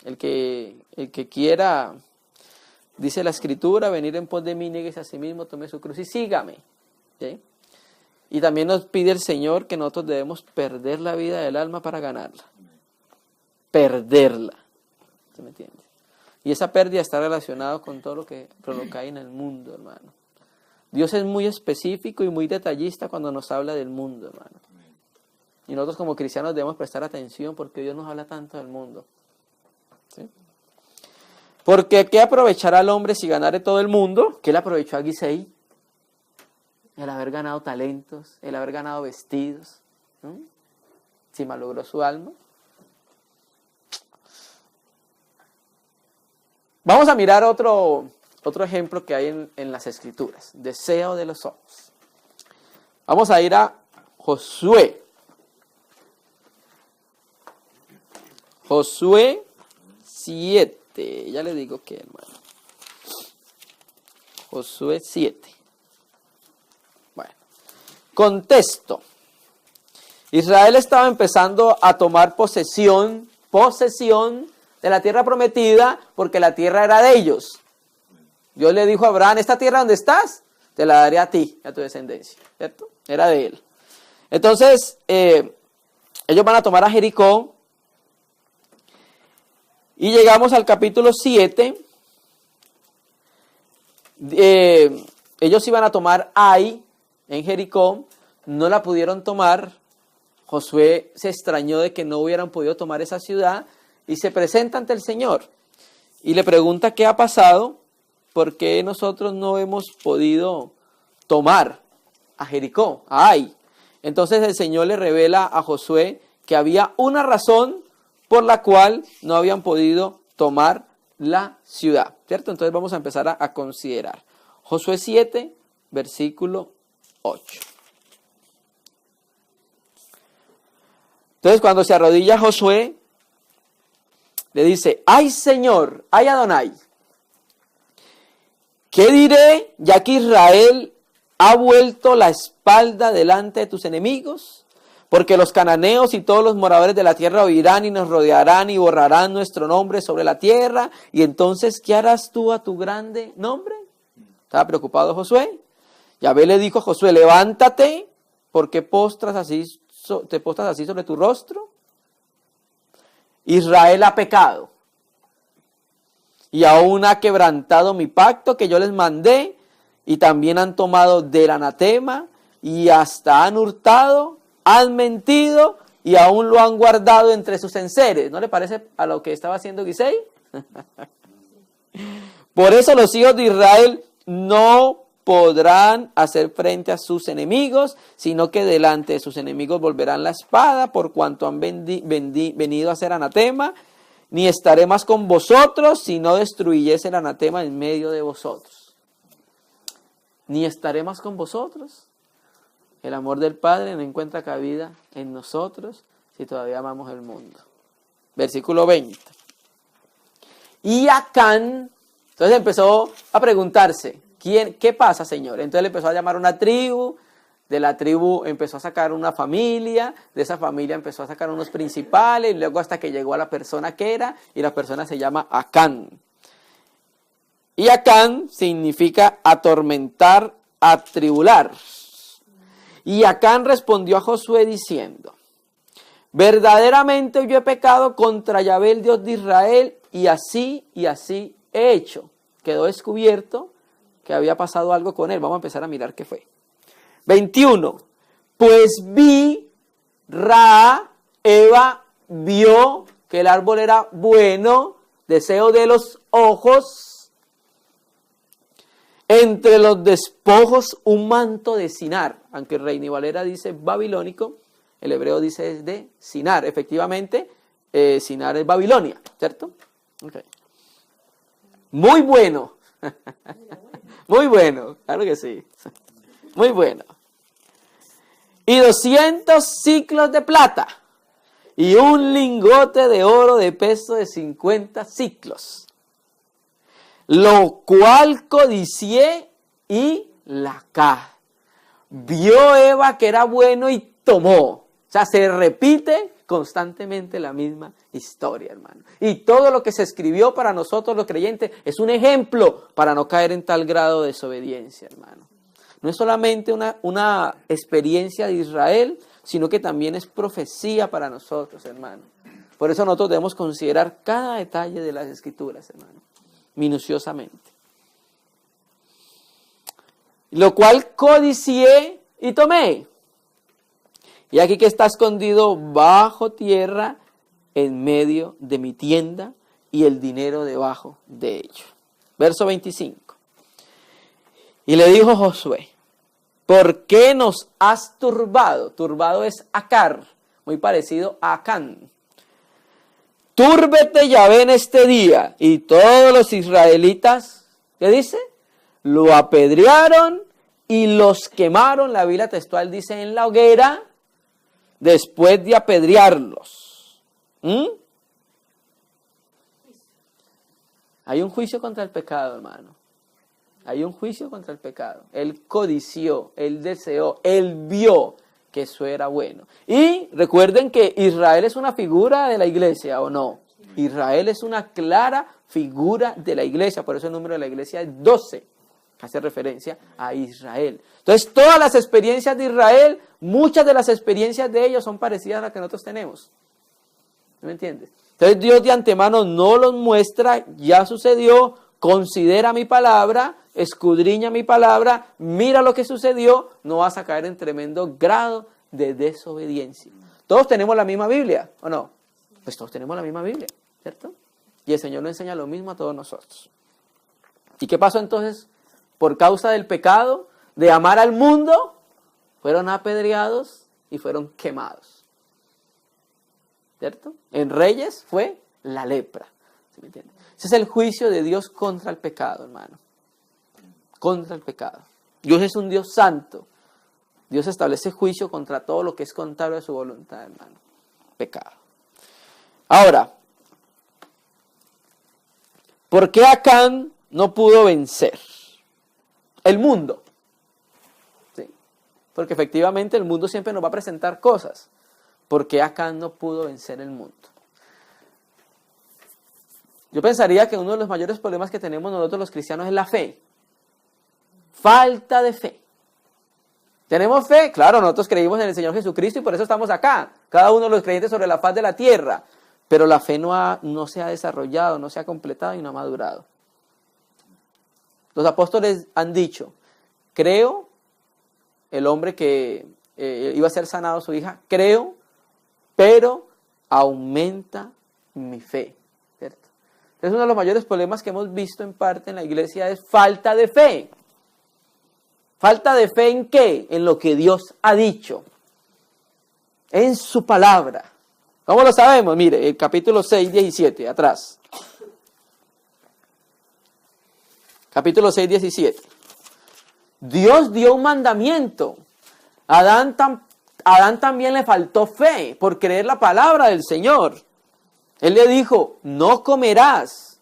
A: El que quiera, dice la Escritura, venir en pos de mí, nieguese a sí mismo, tome su cruz y sígame. ¿Sí? Y también nos pide el Señor que nosotros debemos perder la vida del alma para ganarla. Perderla. ¿Se me entiende? Y esa pérdida está relacionada con todo lo que hay en el mundo, hermano. Dios es muy específico y muy detallista cuando nos habla del mundo, hermano. Y nosotros como cristianos debemos prestar atención porque Dios nos habla tanto del mundo. ¿Sí? Porque ¿qué aprovechará el hombre si ganare todo el mundo? ¿Qué le aprovechó a Giseí? El haber ganado talentos, el haber ganado vestidos. Si malogró su alma. Vamos a mirar otro ejemplo que hay en las Escrituras. Deseo de los ojos. Vamos a ir a Josué. Josué 7. Ya le digo que, hermano. Josué 7. Bueno. Contexto. Israel estaba empezando a tomar posesión de la tierra prometida, porque la tierra era de ellos. Dios le dijo a Abraham, esta tierra donde estás, te la daré a ti, a tu descendencia, ¿cierto? Era de él. Entonces, ellos van a tomar a Jericó, y llegamos al capítulo 7, ellos iban a tomar Ai, en Jericó, no la pudieron tomar. Josué se extrañó de que no hubieran podido tomar esa ciudad, y se presenta ante el Señor y le pregunta qué ha pasado. ¿por qué nosotros no hemos podido tomar a Jericó, a Ai? Entonces el Señor le revela a Josué que había una razón por la cual no habían podido tomar la ciudad, ¿cierto? Entonces vamos a empezar a considerar. Josué 7, versículo 8. Entonces cuando se arrodilla Josué, le dice, ¡ay Señor, ay Adonai! ¿Qué diré ya que Israel ha vuelto la espalda delante de tus enemigos? Porque los cananeos y todos los moradores de la tierra oirán y nos rodearán y borrarán nuestro nombre sobre la tierra. Y entonces, ¿qué harás tú a tu grande nombre? ¿Estaba preocupado Josué? Yahvé le dijo a Josué, levántate, porque te postras así sobre tu rostro. Israel ha pecado y aún ha quebrantado mi pacto que yo les mandé, y también han tomado del anatema y hasta han hurtado, han mentido y aún lo han guardado entre sus enseres. ¿No le parece a lo que estaba haciendo Gisei? Por eso los hijos de Israel no podrán hacer frente a sus enemigos, sino que delante de sus enemigos volverán la espada, por cuanto han venido a hacer anatema. Ni estaré más con vosotros, si no destruyese el anatema en medio de vosotros. Ni estaré más con vosotros. El amor del Padre no encuentra cabida en nosotros si todavía amamos el mundo. Versículo 20. Y Acán, entonces empezó a preguntarse, ¿qué pasa, Señor? Entonces le empezó a llamar a una tribu, de la tribu empezó a sacar una familia, de esa familia empezó a sacar unos principales, y luego hasta que llegó a la persona que era, y la persona se llama Acán. Y Acán significa atormentar, atribular. Y Acán respondió a Josué diciendo, verdaderamente yo he pecado contra Yahvé, el Dios de Israel, y así he hecho. Quedó descubierto que había pasado algo con él. Vamos a empezar a mirar qué fue. 21. Pues Eva vio que el árbol era bueno, deseo de los ojos, entre los despojos un manto de Sinar. Aunque el Reina y Valera dice babilónico, el hebreo dice es de Sinar. Efectivamente, Sinar es Babilonia, ¿cierto? Okay. Muy bueno. Muy bueno, claro que sí. Muy bueno. Y 200 siclos de plata. Y un lingote de oro de peso de 50 siclos. Lo cual codicié y lacá. Vio Eva que era bueno y tomó. O sea, se repite constantemente la misma historia, hermano. Y todo lo que se escribió para nosotros los creyentes es un ejemplo para no caer en tal grado de desobediencia, hermano. No es solamente una experiencia de Israel, sino que también es profecía para nosotros, hermano. Por eso nosotros debemos considerar cada detalle de las Escrituras, hermano, minuciosamente. Lo cual codicié y tomé. Y aquí que está escondido bajo tierra en medio de mi tienda y el dinero debajo de ello. Verso 25. Y le dijo Josué, ¿por qué nos has turbado? Turbado es Acar, muy parecido a Acán. Túrbete Yahvé en este día. Y todos los israelitas, ¿qué dice? Lo apedrearon y los quemaron. La Biblia textual dice en la hoguera, después de apedrearlos. Hay un juicio contra el pecado, hermano. Hay un juicio contra el pecado. Él codició, él deseó, él vio que eso era bueno. Y recuerden que Israel es una figura de la iglesia, ¿o no? Israel es una clara figura de la iglesia. Por eso el número de la iglesia es 12. Hace referencia a Israel. Entonces, todas las experiencias de Israel, muchas de las experiencias de ellos son parecidas a las que nosotros tenemos. ¿No me entiendes? Entonces, Dios de antemano no los muestra, ya sucedió, considera mi palabra, escudriña mi palabra, mira lo que sucedió, no vas a caer en tremendo grado de desobediencia. Todos tenemos la misma Biblia, ¿o no? Pues todos tenemos la misma Biblia, ¿cierto? Y el Señor nos enseña lo mismo a todos nosotros. ¿Y qué pasó entonces? Por causa del pecado, de amar al mundo, fueron apedreados y fueron quemados. ¿Cierto? En Reyes fue la lepra. ¿Sí me entiende? Ese es el juicio de Dios contra el pecado, hermano. Contra el pecado. Dios es un Dios santo. Dios establece juicio contra todo lo que es contrario a su voluntad, hermano. Pecado. Ahora, ¿por qué Acán no pudo vencer? El mundo. ¿Sí? Porque efectivamente el mundo siempre nos va a presentar cosas. ¿Por qué Acán no pudo vencer el mundo? Yo pensaría que uno de los mayores problemas que tenemos nosotros los cristianos es la fe. Falta de fe. ¿Tenemos fe? Claro, nosotros creímos en el Señor Jesucristo y por eso estamos acá. Cada uno de los creyentes sobre la faz de la tierra. Pero la fe no se ha desarrollado, no se ha completado y no ha madurado. Los apóstoles han dicho, creo, el hombre que iba a ser sanado su hija, creo, pero aumenta mi fe. ¿Cierto? Entonces uno de los mayores problemas que hemos visto en parte en la iglesia es falta de fe. ¿Falta de fe en qué? En lo que Dios ha dicho. En su palabra. ¿Cómo lo sabemos? Mire, el capítulo 6, 17, atrás. Capítulo 6, 17. Dios dio un mandamiento. A Adán también le faltó fe por creer la palabra del Señor. Él le dijo, no comerás.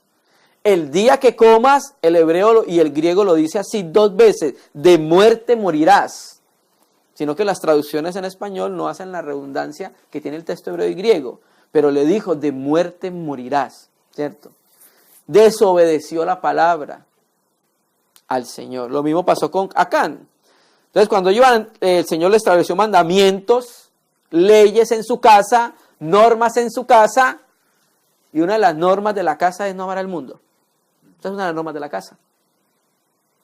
A: El día que comas, el hebreo y el griego lo dice así 2 veces, de muerte morirás. Sino que las traducciones en español no hacen la redundancia que tiene el texto hebreo y griego. Pero le dijo, de muerte morirás, ¿cierto? Desobedeció la palabra al Señor. Lo mismo pasó con Acán. Entonces, cuando el Señor le estableció mandamientos, leyes en su casa, normas en su casa, y una de las normas de la casa es no amar al mundo. Esta es una de las normas de la casa.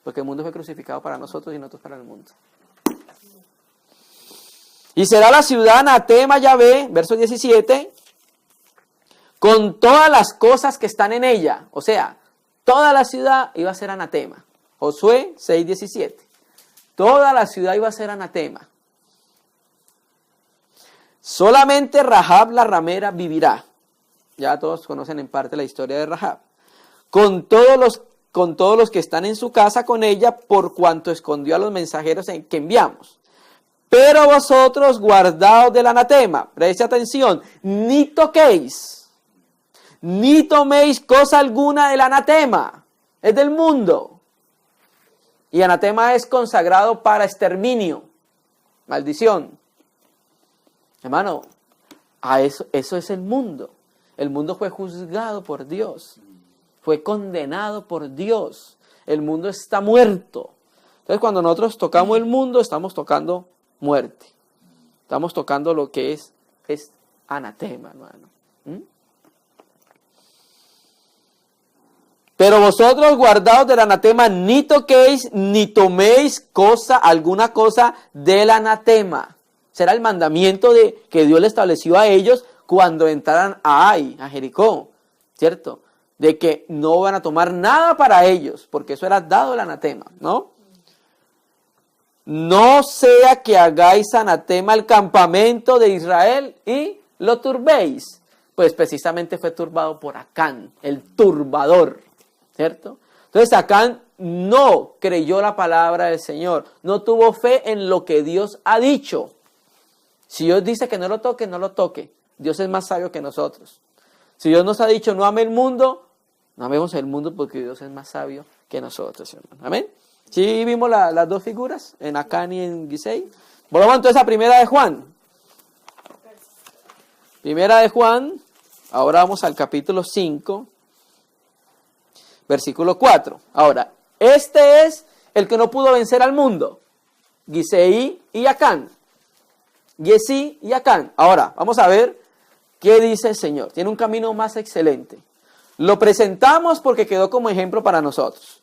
A: Porque el mundo fue crucificado para nosotros y nosotros para el mundo. Y será la ciudad anatema Yahvé, verso 17, con todas las cosas que están en ella. O sea, toda la ciudad iba a ser anatema. Josué 6, 17. Toda la ciudad iba a ser anatema. Solamente Rahab la ramera vivirá. Ya todos conocen en parte la historia de Rahab. Con todos los que están en su casa con ella, por cuanto escondió a los mensajeros que enviamos. Pero vosotros guardaos del anatema. Preste atención. Ni toquéis, ni toméis cosa alguna del anatema. Es del mundo. Y anatema es consagrado para exterminio. Maldición. Hermano, eso es el mundo. El mundo fue juzgado por Dios. Fue condenado por Dios. El mundo está muerto. Entonces, cuando nosotros tocamos el mundo, estamos tocando muerte. Estamos tocando lo que es anatema, hermano. Pero vosotros guardaos del anatema, ni toquéis, ni toméis alguna cosa del anatema. Será el mandamiento que Dios le estableció a ellos cuando entraran a Jericó, ¿cierto? De que no van a tomar nada para ellos, porque eso era dado el anatema, ¿no? No sea que hagáis anatema al campamento de Israel y lo turbéis. Pues precisamente fue turbado por Acán, el turbador, ¿cierto? Entonces Acán no creyó la palabra del Señor, no tuvo fe en lo que Dios ha dicho. Si Dios dice que no lo toque, no lo toque. Dios es más sabio que nosotros. Si Dios nos ha dicho no ame el mundo, no amemos el mundo porque Dios es más sabio que nosotros, hermano. Amén. ¿Sí vimos las dos figuras, en Acán y en Gisei? Volvamos entonces a Primera de Juan. Primera de Juan, ahora vamos al capítulo 5, versículo 4. Ahora, este es el que no pudo vencer al mundo. Gisei y Acán. Gisei y Acán. Ahora, vamos a ver qué dice el Señor. Tiene un camino más excelente. Lo presentamos porque quedó como ejemplo para nosotros.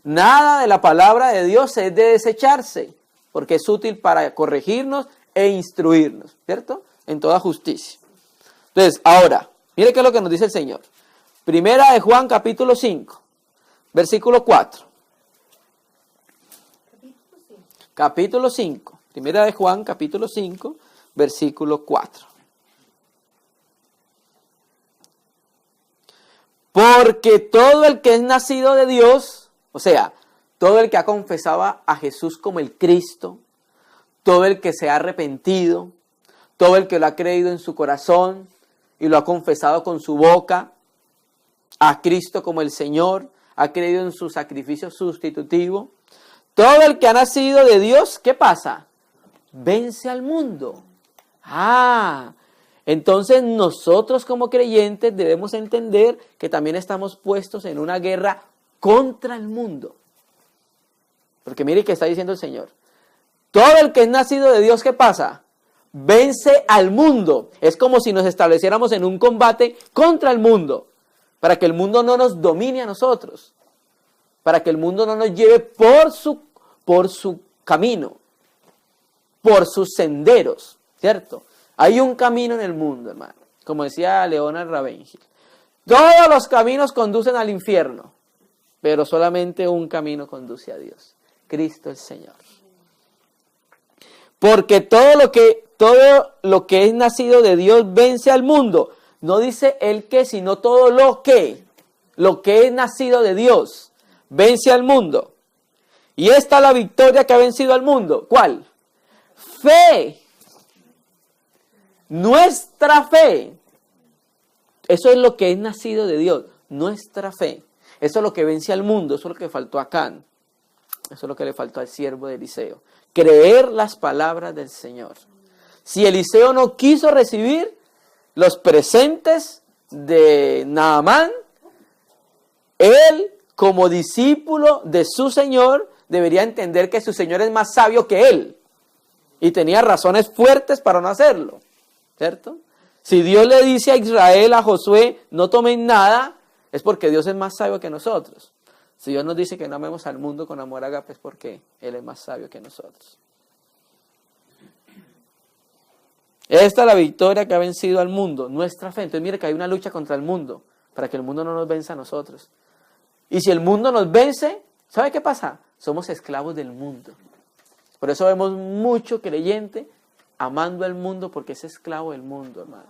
A: Nada de la palabra de Dios es de desecharse, porque es útil para corregirnos e instruirnos, ¿cierto? En toda justicia. Entonces, ahora, mire qué es lo que nos dice el Señor. Primera de Juan, capítulo 5, versículo 4.
C: Capítulo 5.
A: Capítulo 5. Primera de Juan, capítulo 5, versículo 4. Porque todo el que es nacido de Dios, o sea, todo el que ha confesado a Jesús como el Cristo, todo el que se ha arrepentido, todo el que lo ha creído en su corazón y lo ha confesado con su boca, a Cristo como el Señor, ha creído en su sacrificio sustitutivo, todo el que ha nacido de Dios, ¿qué pasa? Vence al mundo. Entonces nosotros como creyentes debemos entender que también estamos puestos en una guerra contra el mundo. Porque mire que está diciendo el Señor. Todo el que es nacido de Dios, ¿qué pasa? Vence al mundo. Es como si nos estableciéramos en un combate contra el mundo. Para que el mundo no nos domine a nosotros. Para que el mundo no nos lleve por su camino. Por sus senderos. ¿Cierto? Hay un camino en el mundo, hermano. Como decía Leonard Ravenhill. Todos los caminos conducen al infierno. Pero solamente un camino conduce a Dios. Cristo el Señor. Porque todo lo que es nacido de Dios vence al mundo. No dice el que, sino todo lo que es nacido de Dios vence al mundo. Y esta es la victoria que ha vencido al mundo. ¿Cuál? Fe. Nuestra fe. Eso es lo que es nacido de Dios. Nuestra fe. Eso es lo que vence al mundo. Eso es lo que faltó a Can. Eso es lo que le faltó al siervo de Eliseo. Creer las palabras del Señor. Si Eliseo no quiso recibir los presentes de Naamán, él, como discípulo de su Señor, debería entender que su Señor es más sabio que él. Y tenía razones fuertes para no hacerlo. ¿Cierto? Si Dios le dice a Israel, a Josué, no tomen nada, es porque Dios es más sabio que nosotros. Si Dios nos dice que no amemos al mundo con amor ágape, es porque Él es más sabio que nosotros. Esta es la victoria que ha vencido al mundo, nuestra fe. Entonces mire que hay una lucha contra el mundo, para que el mundo no nos venza a nosotros. Y si el mundo nos vence, ¿sabe qué pasa? Somos esclavos del mundo. Por eso vemos mucho creyente amando al mundo, porque es esclavo del mundo, hermano.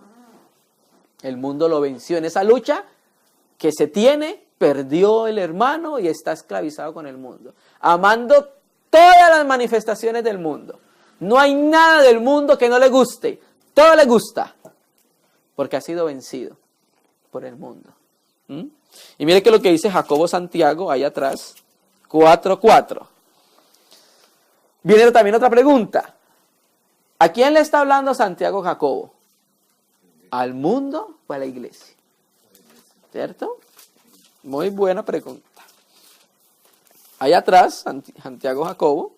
A: El mundo lo venció en esa lucha que se tiene, perdió el hermano y está esclavizado con el mundo. Amando todas las manifestaciones del mundo. No hay nada del mundo que no le guste. Todo le gusta. Porque ha sido vencido por el mundo. Y mire que lo que dice Jacobo Santiago, ahí atrás, 4:4. Viene también otra pregunta. ¿A quién le está hablando Santiago Jacobo? ¿Al mundo o a la iglesia? ¿Cierto? Muy buena pregunta. Allá atrás, Santiago Jacobo.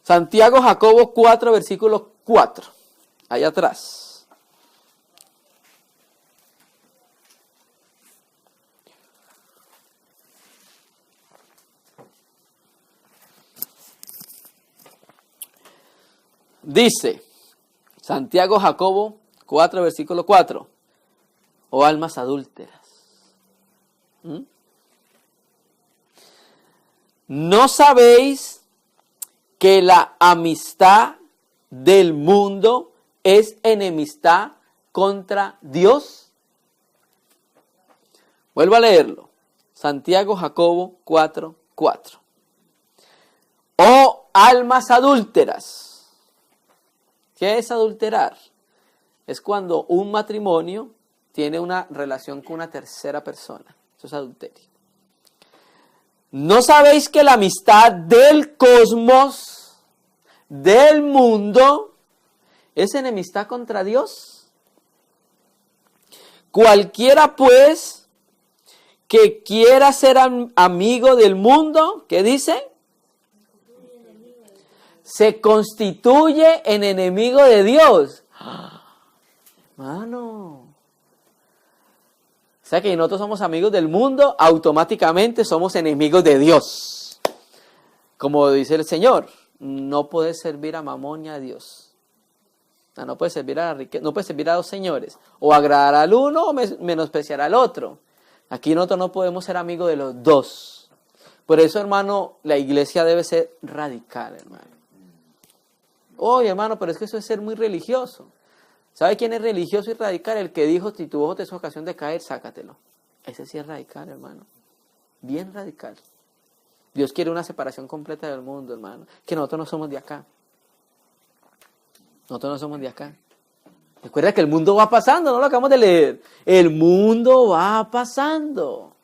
A: Santiago Jacobo 4, versículo 4. Allá atrás. Dice, Santiago Jacobo 4, versículo 4, oh almas adúlteras, ¿no sabéis que la amistad del mundo es enemistad contra Dios? Vuelvo a leerlo, Santiago Jacobo 4, 4. Oh almas adúlteras. ¿Qué es adulterar? Es cuando un matrimonio tiene una relación con una tercera persona. Eso es adulterio. ¿No sabéis que la amistad del cosmos, del mundo, es enemistad contra Dios? Cualquiera, pues, que quiera ser amigo del mundo, ¿qué dice? Se constituye en enemigo de Dios. Hermano. O sea que si nosotros somos amigos del mundo, automáticamente somos enemigos de Dios. Como dice el Señor. no puedes servir a Mamón ni a Dios. No puedes servir a la riqueza, no puedes servir a dos señores. O agradar al uno o menospreciar al otro. Aquí nosotros no podemos ser amigos de los dos. Por eso, hermano, la iglesia debe ser radical, hermano. Oye, hermano, pero es que eso es ser muy religioso. ¿Sabe quién es religioso y radical? El que dijo, si tu ojo te es ocasión de caer, sácatelo. Ese sí es radical, hermano. Bien radical. Dios quiere una separación completa del mundo, hermano. Que nosotros no somos de acá. Nosotros no somos de acá. Recuerda que el mundo va pasando, no lo acabamos de leer. El mundo va pasando.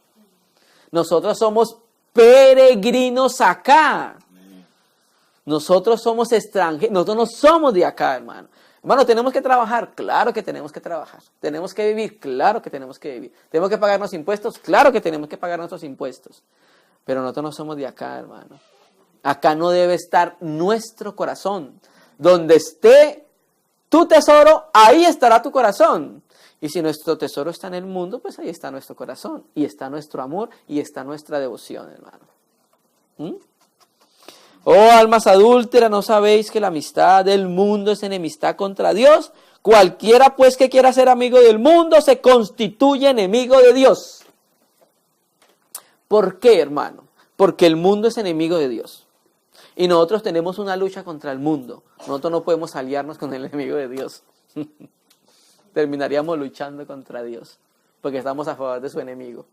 A: Nosotros somos peregrinos acá. Nosotros somos extranjeros. Nosotros no somos de acá, hermano. Hermano, ¿tenemos que trabajar? Claro que tenemos que trabajar. ¿Tenemos que vivir? Claro que tenemos que vivir. ¿Tenemos que pagarnos impuestos? Claro que tenemos que pagar nuestros impuestos. Pero nosotros no somos de acá, hermano. Acá no debe estar nuestro corazón. Donde esté tu tesoro, ahí estará tu corazón. Y si nuestro tesoro está en el mundo, pues ahí está nuestro corazón. Y está nuestro amor y está nuestra devoción, hermano. Oh, almas adúlteras, ¿no sabéis que la amistad del mundo es enemistad contra Dios? Cualquiera pues que quiera ser amigo del mundo se constituye enemigo de Dios. ¿Por qué, hermano? Porque el mundo es enemigo de Dios. Y nosotros tenemos una lucha contra el mundo. Nosotros no podemos aliarnos con el enemigo de Dios. Terminaríamos luchando contra Dios. Porque estamos a favor de su enemigo.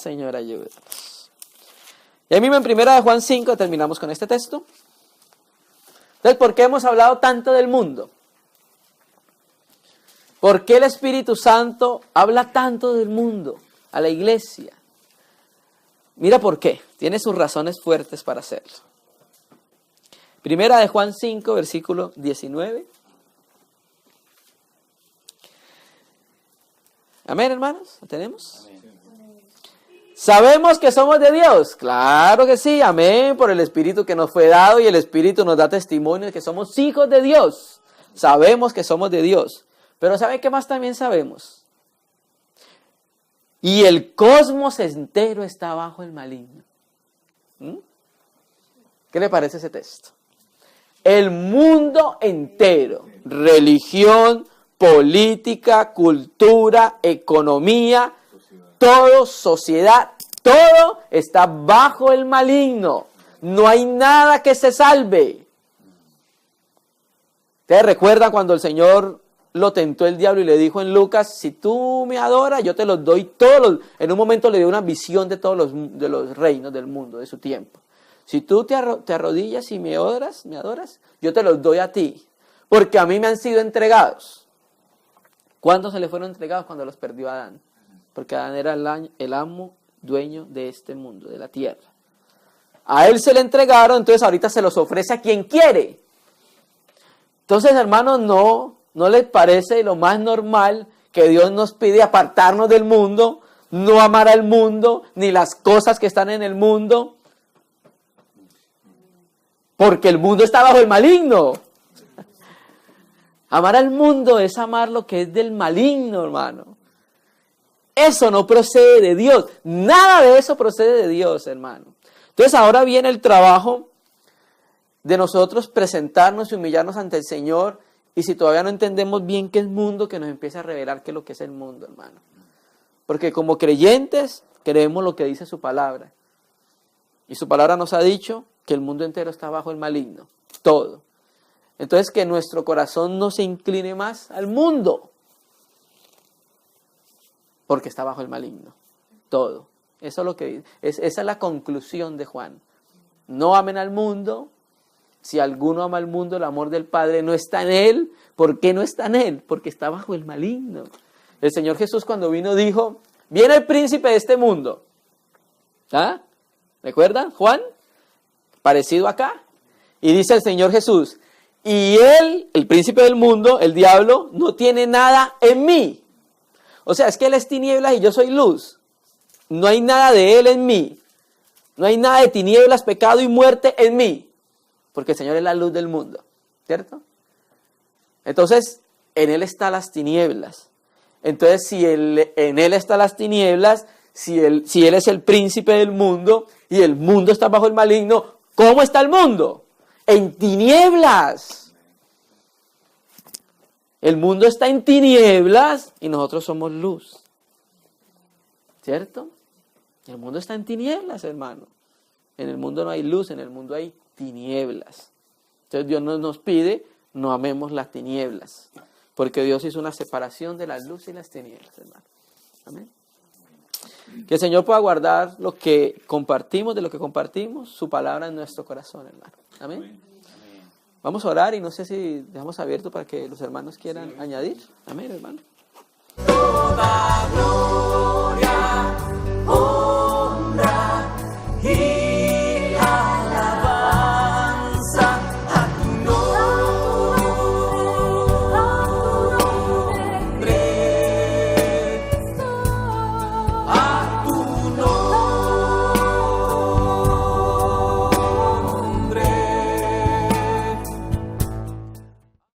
A: Señor, ayúdanos. Y ahí mismo en 1 Juan 5 terminamos con este texto. Entonces, ¿por qué hemos hablado tanto del mundo? ¿Por qué el Espíritu Santo habla tanto del mundo a la iglesia? Mira por qué. Tiene sus razones fuertes para hacerlo. 1 Juan 5, versículo 19. Amén, hermanos. ¿Lo tenemos? Amén. ¿Sabemos que somos de Dios? Claro que sí, amén, por el Espíritu que nos fue dado y el Espíritu nos da testimonio de que somos hijos de Dios. Sabemos que somos de Dios. Pero ¿sabe qué más también sabemos? Y el cosmos entero está bajo el maligno. ¿Qué le parece ese texto? El mundo entero, religión, política, cultura, economía, todo, sociedad, todo está bajo el maligno. No hay nada que se salve. ¿Ustedes recuerdan cuando el Señor lo tentó el diablo y le dijo en Lucas, si tú me adoras, yo te los doy todos? En un momento le dio una visión de todos los reinos del mundo, de su tiempo. Si tú te arrodillas y me adoras, yo te los doy a ti, porque a mí me han sido entregados. ¿Cuándo se le fueron entregados? Cuando los perdió Adán. Porque Adán era el amo, dueño de este mundo, de la tierra. A él se le entregaron, entonces ahorita se los ofrece a quien quiere. Entonces, hermanos, ¿no les parece lo más normal que Dios nos pide apartarnos del mundo, no amar al mundo, ni las cosas que están en el mundo? Porque el mundo está bajo el maligno. Amar al mundo es amar lo que es del maligno, hermano. Eso no procede de Dios. Nada de eso procede de Dios, hermano. Entonces ahora viene el trabajo de nosotros presentarnos y humillarnos ante el Señor. Y si todavía no entendemos bien qué es mundo, que nos empiece a revelar qué es lo que es el mundo, hermano. Porque como creyentes creemos lo que dice su palabra. Y su palabra nos ha dicho que el mundo entero está bajo el maligno. Todo. Entonces que nuestro corazón no se incline más al mundo. Porque está bajo el maligno. Todo. Eso es lo que esa es la conclusión de Juan. No amen al mundo. Si alguno ama al mundo, el amor del Padre no está en él. ¿Por qué no está en él? Porque está bajo el maligno. El Señor Jesús cuando vino dijo, viene el príncipe de este mundo. ¿Ah? ¿Recuerdan? Juan, parecido acá. Y dice el Señor Jesús, y él, el príncipe del mundo, el diablo, no tiene nada en mí. O sea, es que él es tinieblas y yo soy luz. No hay nada de él en mí. No hay nada de tinieblas, pecado y muerte en mí. Porque el Señor es la luz del mundo. ¿Cierto? Entonces, en él están las tinieblas. Entonces, si en él están las tinieblas, si él es el príncipe del mundo y el mundo está bajo el maligno, ¿cómo está el mundo? En tinieblas. El mundo está en tinieblas y nosotros somos luz. ¿Cierto? El mundo está en tinieblas, hermano. En el mundo no hay luz, en el mundo hay tinieblas. Entonces Dios nos pide, no amemos las tinieblas. Porque Dios hizo una separación de la luz y las tinieblas, hermano. Amén. Que el Señor pueda guardar lo que compartimos, de lo que compartimos, su palabra en nuestro corazón, hermano. Amén. Vamos a orar y no sé si dejamos abierto para que los hermanos quieran añadir. Amén, hermano.